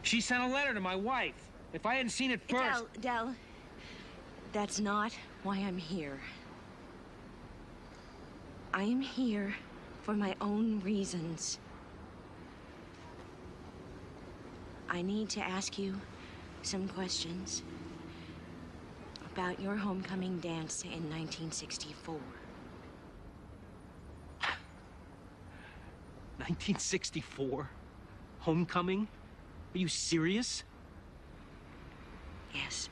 She sent a letter to my wife. If I hadn't seen it first... Del, that's not why I'm here. I am here for my own reasons. I need to ask you some questions about your homecoming dance in 1964. 1964? Homecoming? Are you serious? Yes.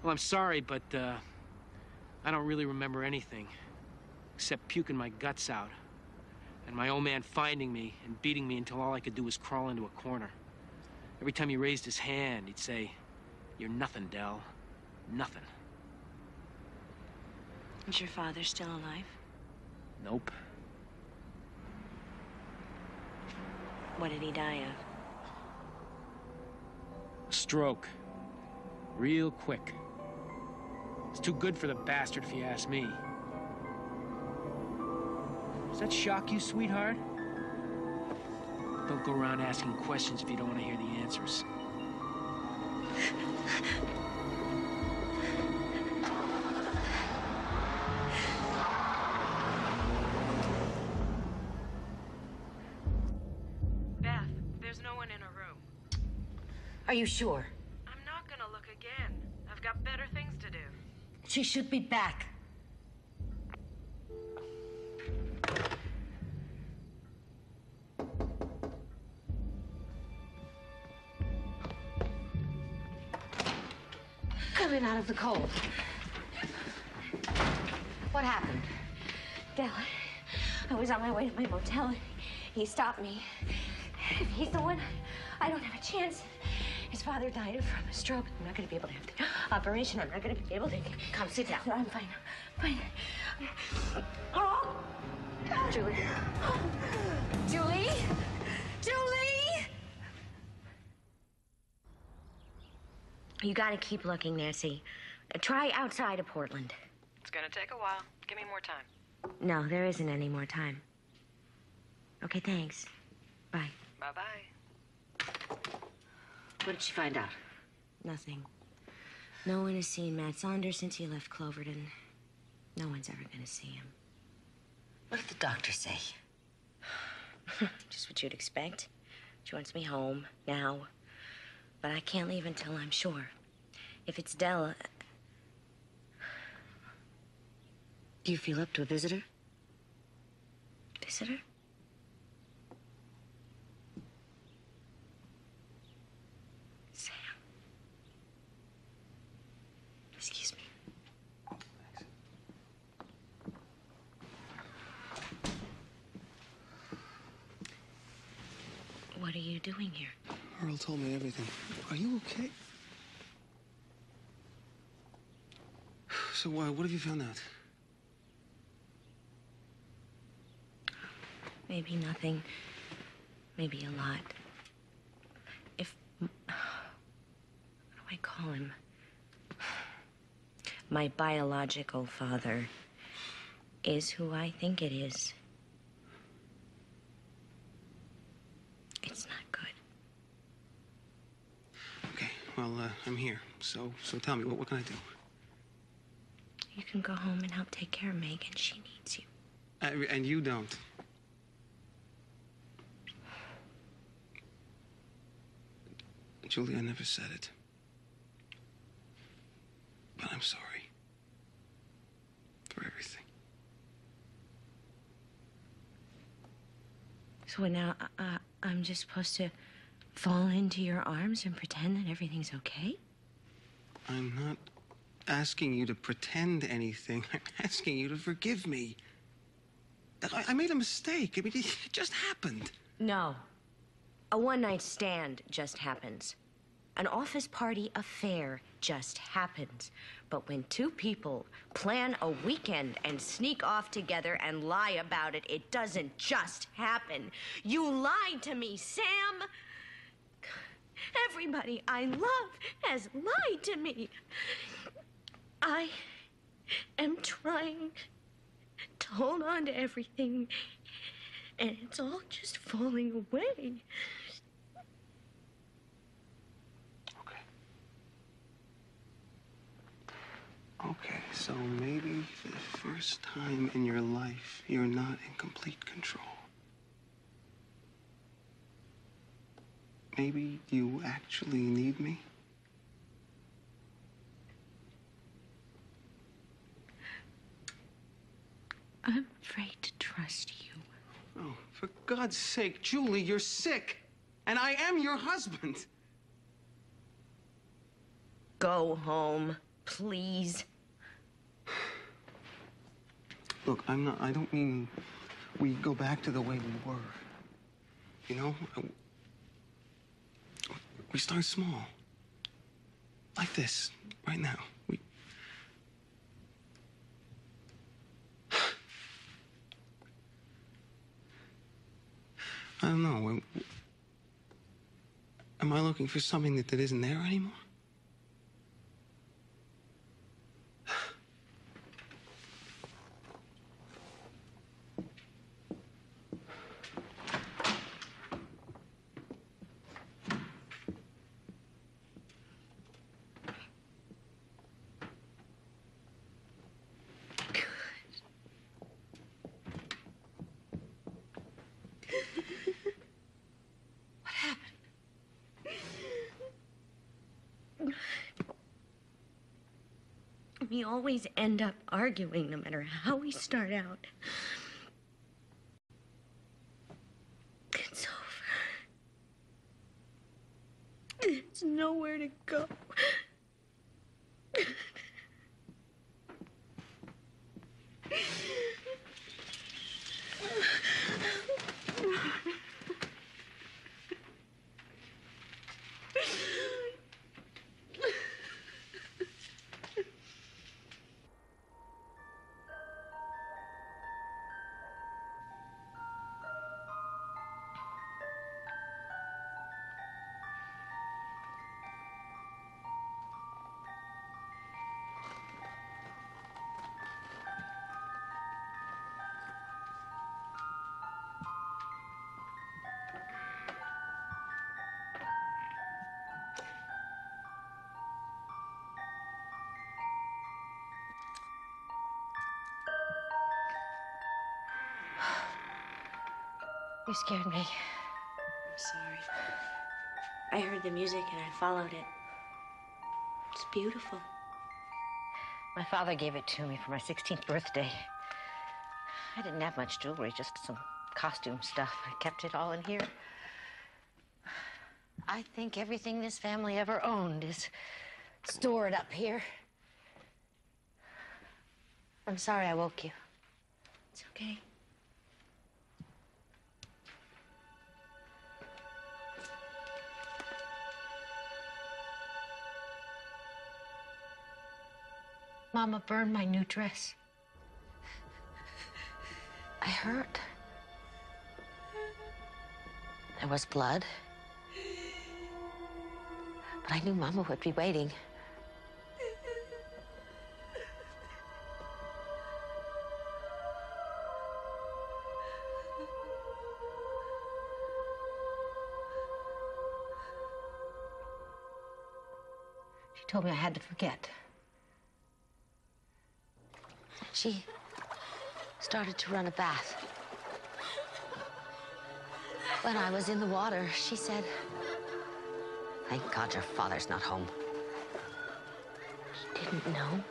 Well, I'm sorry, but I don't really remember anything except puking my guts out and my old man finding me and beating me until all I could do was crawl into a corner. Every time he raised his hand, he'd say, "You're nothing, Del. Nothing." Is your father still alive? Nope. What did he die of? Stroke. Real quick. It's too good for the bastard, if you ask me. Does that shock you, sweetheart? Don't go around asking questions if you don't want to hear the answers. Beth, there's no one in her room. Are you sure? I'm not gonna look again. I've got better things to do. She should be back. Coming out of the cold. What happened? Del, I was on my way to my motel. He stopped me. If he's the one, I don't have a chance. His father died from a stroke. I'm not going to be able to have the operation. I'm not going to be able to... Come, sit down. No, I'm fine. Fine. Oh! Julie. Julie? Julie! You got to keep looking, Nancy. Try outside of Portland. It's gonna take a while. Give me more time. No, there isn't any more time. Okay, thanks. Bye. Bye-bye. What did she find out? Nothing. No one has seen Matt Saunders since he left Cloverton. No one's ever going to see him. What did the doctor say? Just what you'd expect. She wants me home, now. But I can't leave until I'm sure. If it's Della... Do you feel up to a visitor? Visitor? Sam. Excuse me. What are you doing here? Earl told me everything. Are you okay? So, what have you found out? Maybe nothing. Maybe a lot. If... What do I call him? My biological father is who I think it is. It's not good. Okay, well, I'm here. So tell me, what can I do? You can go home and help take care of Megan. She needs you. And you don't. Julie, I never said it. But I'm sorry. For everything. So now I'm just supposed to fall into your arms and pretend that everything's okay? I'm not asking you to pretend anything. I'm asking you to forgive me. I made a mistake. I mean, it just happened. No. A one-night stand just happens. An office party affair just happens. But when two people plan a weekend and sneak off together and lie about it, it doesn't just happen. You lied to me, Sam. Everybody I love has lied to me. I am trying to hold on to everything, and it's all just falling away. Okay, so maybe for the first time in your life, you're not in complete control. Maybe you actually need me. I'm afraid to trust you. Oh, for God's sake, Julie, you're sick. And I am your husband. Go home, please. Look, I don't mean we go back to the way we were. You know? We start small. Like this, right now. I don't know. Am I looking for something that isn't there anymore? We always end up arguing no matter how we start out. It's over. There's nowhere to go. You scared me. I'm sorry. I heard the music and I followed it. It's beautiful. My father gave it to me for my 16th birthday. I didn't have much jewelry, just some costume stuff. I kept it all in here. I think everything this family ever owned is stored up here. I'm sorry I woke you. It's okay. Mama burned my new dress. I heard. There was blood. But I knew Mama would be waiting. She told me I had to forget. She started to run a bath. When I was in the water, she said, "Thank God your father's not home." She didn't know.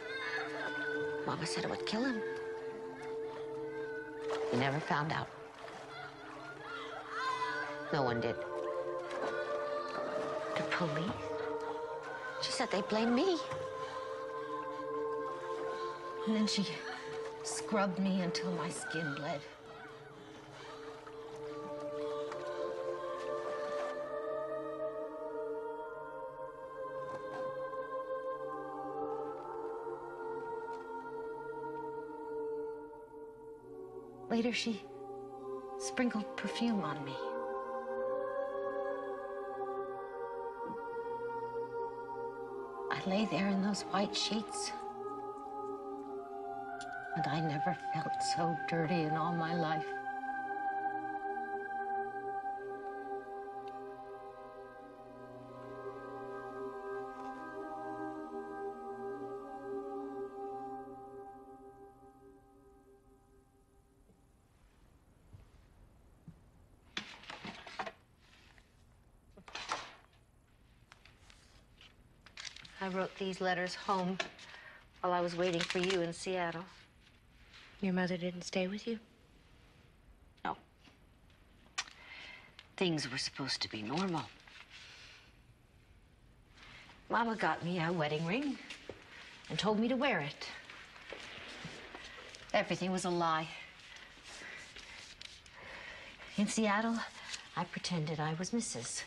Mama said it would kill him. We never found out. No one did. The police? She said they blamed me. And then she scrubbed me until my skin bled. Later, she sprinkled perfume on me. I lay there in those white sheets, and I never felt so dirty in all my life. I wrote these letters home while I was waiting for you in Seattle. Your mother didn't stay with you? No. Things were supposed to be normal. Mama got me a wedding ring and told me to wear it. Everything was a lie. In Seattle, I pretended I was Mrs.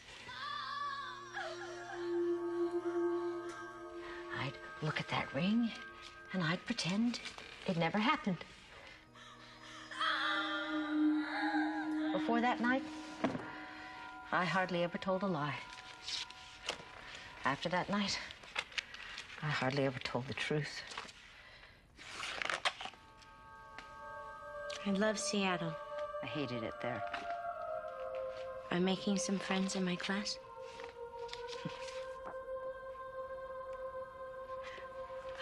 I'd look at that ring, and I'd pretend it never happened. Before that night, I hardly ever told a lie. After that night, I hardly ever told the truth. I love Seattle. I hated it there. I'm making some friends in my class.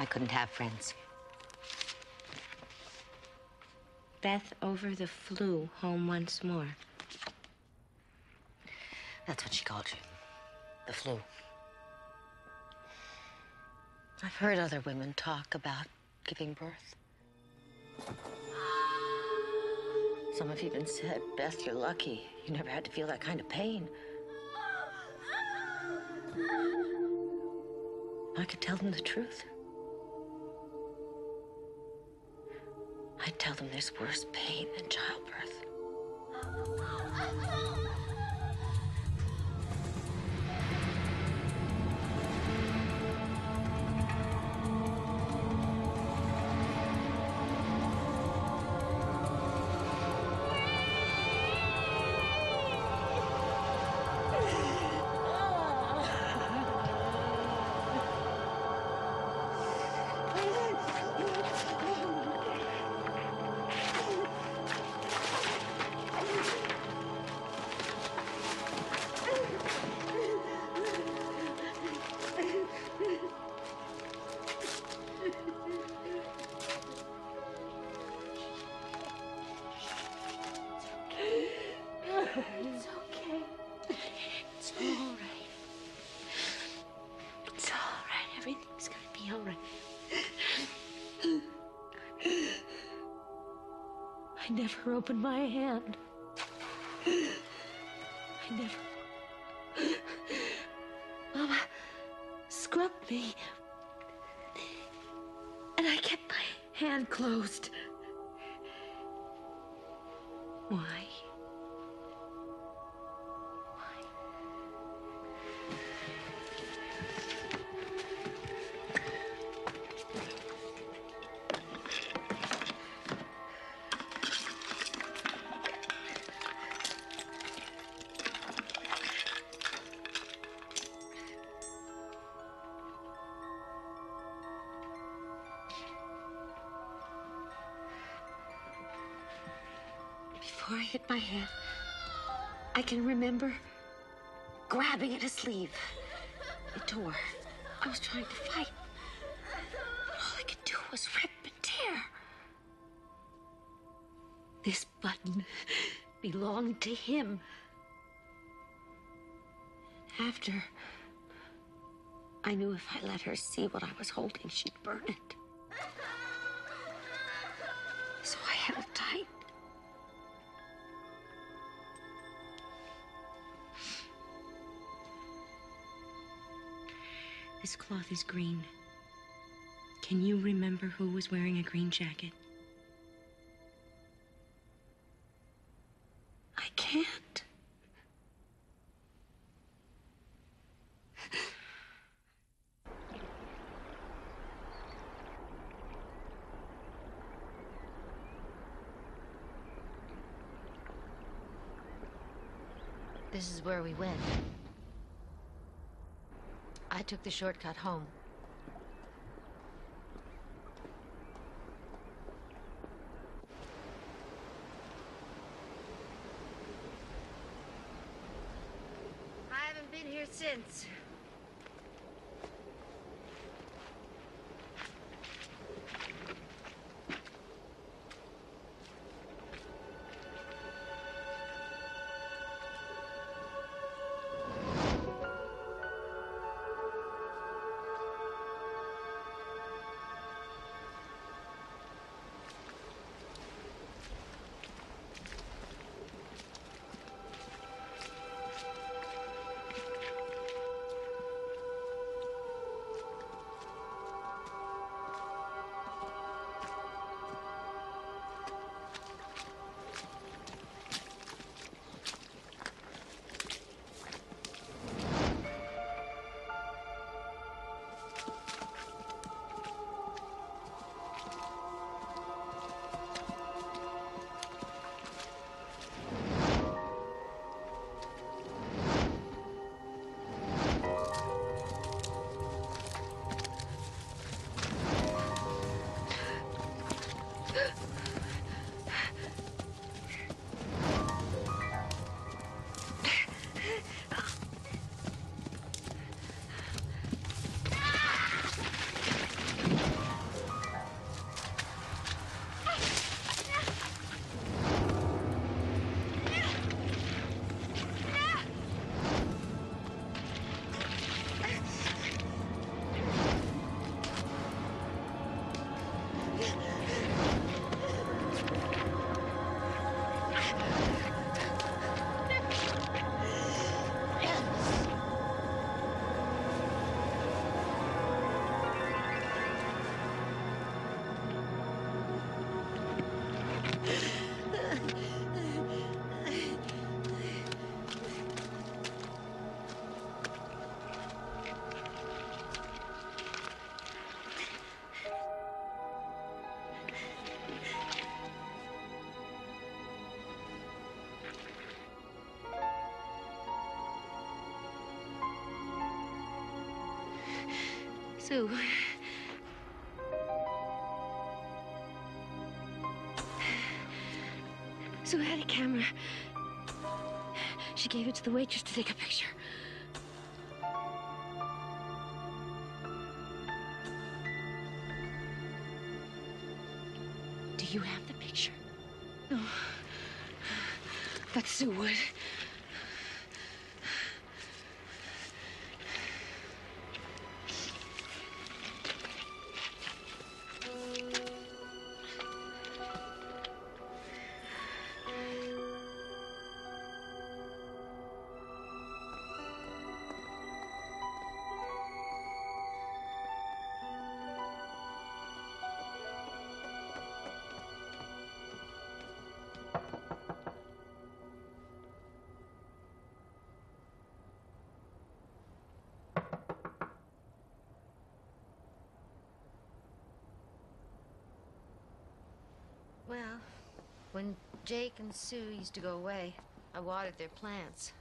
I couldn't have friends. Beth over the flu, home once more. That's what she called you. The flu. I've heard other women talk about giving birth. Some have even said, Beth, you're lucky. You never had to feel that kind of pain. I could tell them the truth. I'd tell them there's worse pain than childbirth. It's okay. It's all right. It's all right. Everything's gonna be all right. I never opened my hand. I never. Mama scrubbed me. And I kept my hand closed. Why? Before I hit my hand, I can remember grabbing at a sleeve. It tore. I was trying to fight. But all I could do was rip and tear. This button belonged to him. After, I knew if I let her see what I was holding, she'd burn it. So I held tight. This cloth is green. Can you remember who was wearing a green jacket? I can't. This is where we went. I took the shortcut home. I haven't been here since. Sue. Sue had a camera. She gave it to the waitress to take a picture. Do you have the picture? No. But Sue would. Well, when Jake and Sue used to go away, I watered their plants.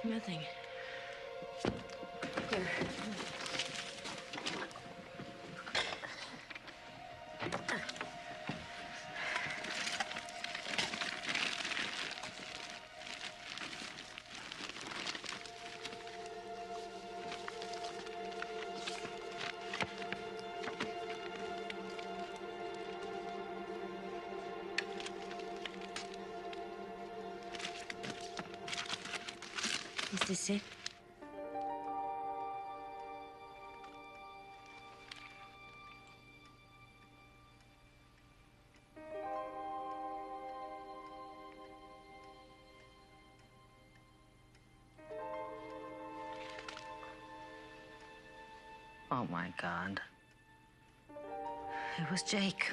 Nothing. Here. Is this it? Oh, my God. It was Jake.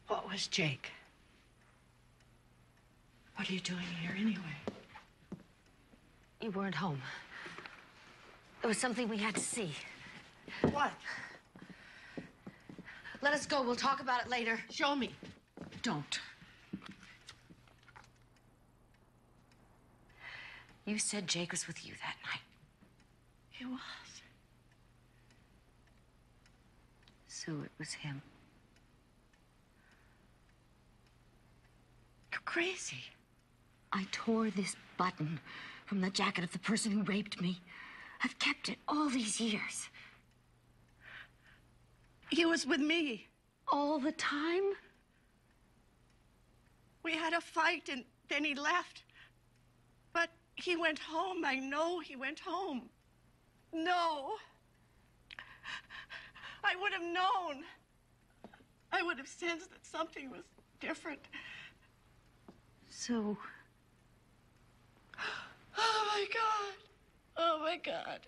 What was Jake? What are you doing here anyway? You weren't home. There was something we had to see. What? Let us go. We'll talk about it later. Show me. Don't. You said Jake was with you that night. He was. Sue, it was him. You're crazy. I tore this button from the jacket of the person who raped me. I've kept it all these years. He was with me. All the time? We had a fight and then he left. But he went home. I know he went home. No. I would have known. I would have sensed that something was different. Sue. Oh, my God. Oh, my God.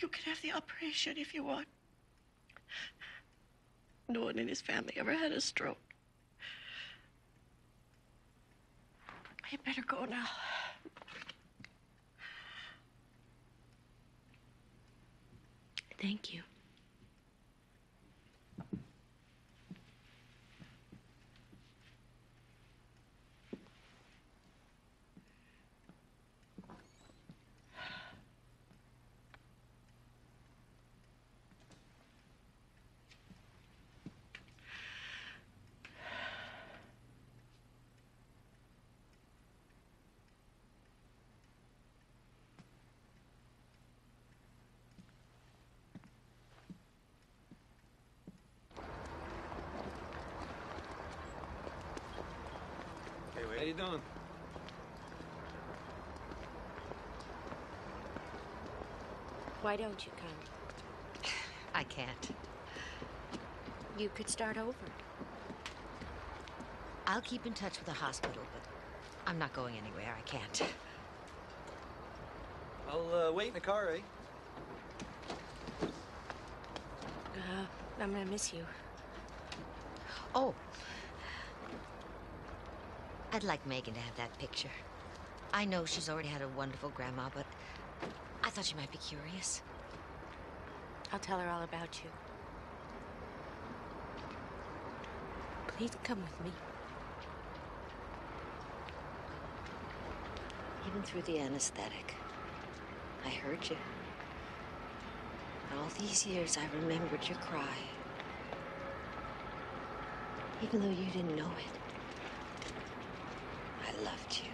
You can have the operation if you want. No one in his family ever had a stroke. You better go now. Thank you. How you doing? Why don't you come? I can't. You could start over. I'll keep in touch with the hospital, but I'm not going anywhere. I can't. I'll wait in the car, eh? I'm gonna miss you. Oh. I'd like Megan to have that picture. I know she's already had a wonderful grandma, but I thought she might be curious. I'll tell her all about you. Please come with me. Even through the anesthetic, I heard you. And all these years, I remembered your cry. Even though you didn't know it, I loved you.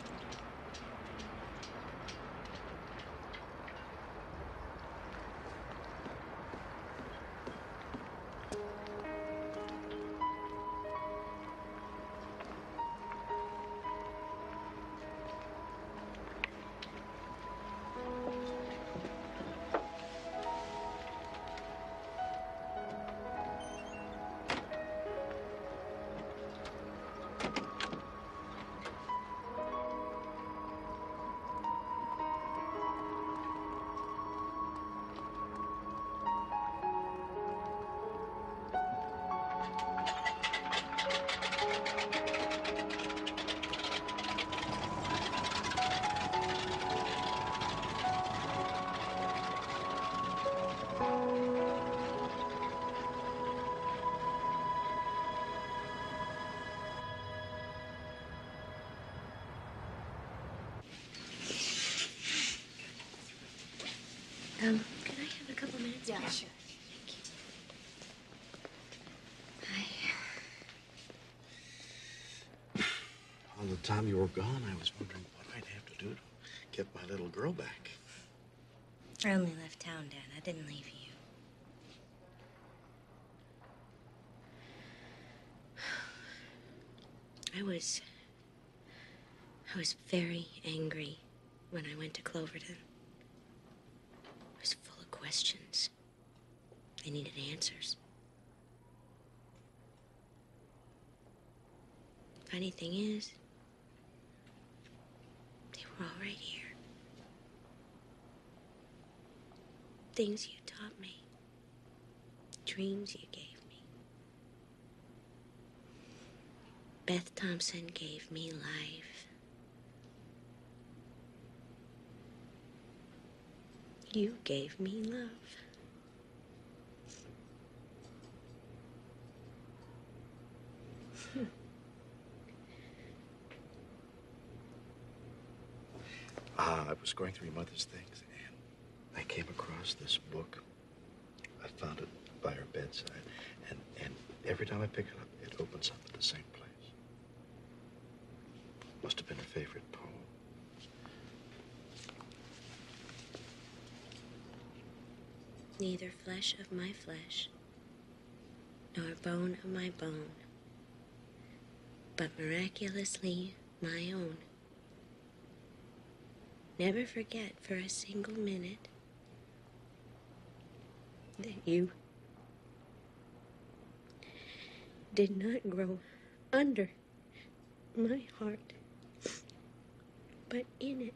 Can I have a couple minutes? Yeah, please? sure. All the time you were gone, I was wondering what I'd have to do to get my little girl back. I only left town, Dad. I didn't leave you. I was very angry when I went to Cloverton. I was full of questions. I needed answers. Funny thing is, they were all right here. Things you taught me. Dreams you gave me. Beth Thompson gave me life. You gave me love. I was going through your mother's things, and I came across this book. I found it by her bedside, and every time I pick it up, it opens up at the same place. Must have been her favorite poem. Neither flesh of my flesh, nor bone of my bone, but miraculously my own. Never forget for a single minute that you did not grow under my heart, but in it.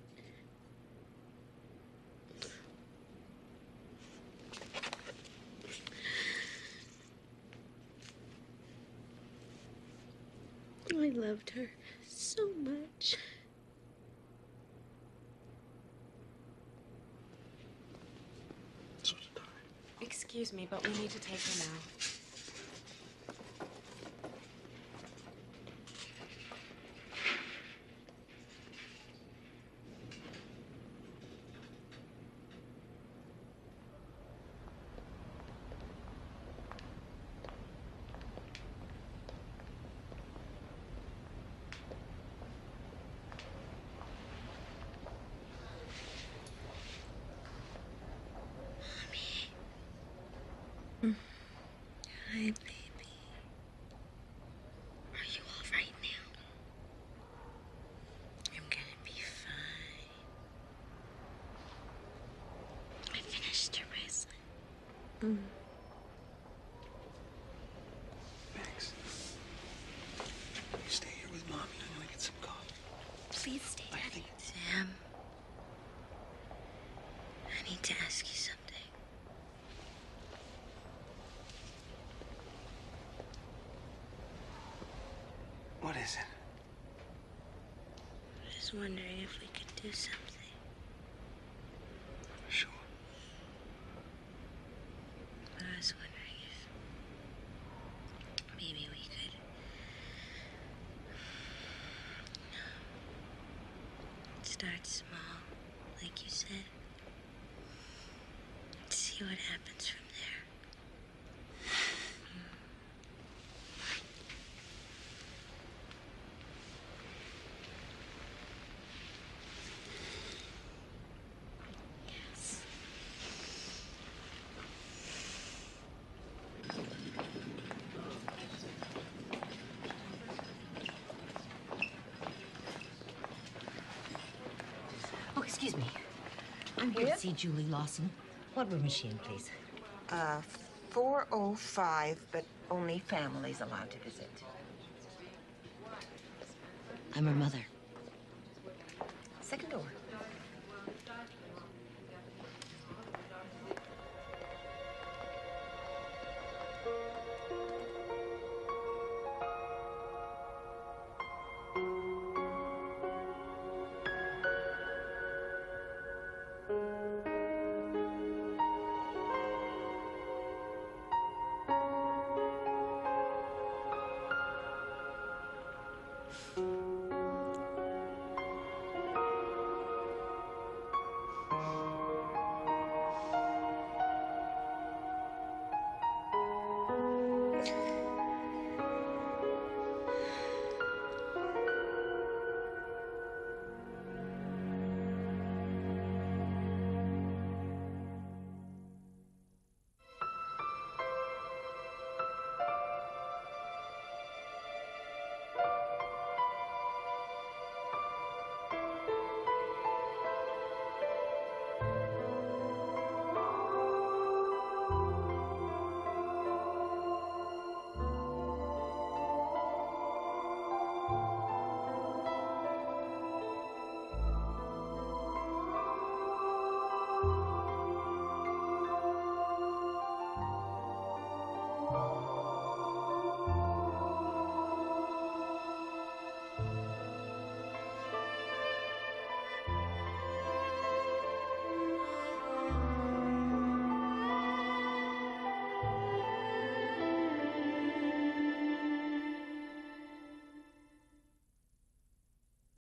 I loved her so much. Excuse me, but we need to take her now. Hi, baby. Are you all right now? I'm gonna be fine. I finished your bracelet. Max, you stay here with Mommy. I'm gonna get some coffee. Please stay, Daddy. Sam, I need to ask you something. What is it? I was wondering if we could do something. Sure. But I was wondering if maybe we could start small, like you said. See what happens from there. Oh, excuse me. I'm here to see Julie Lawson. What room is she in, please? 405, but only families allowed to visit. I'm her mother. Second door.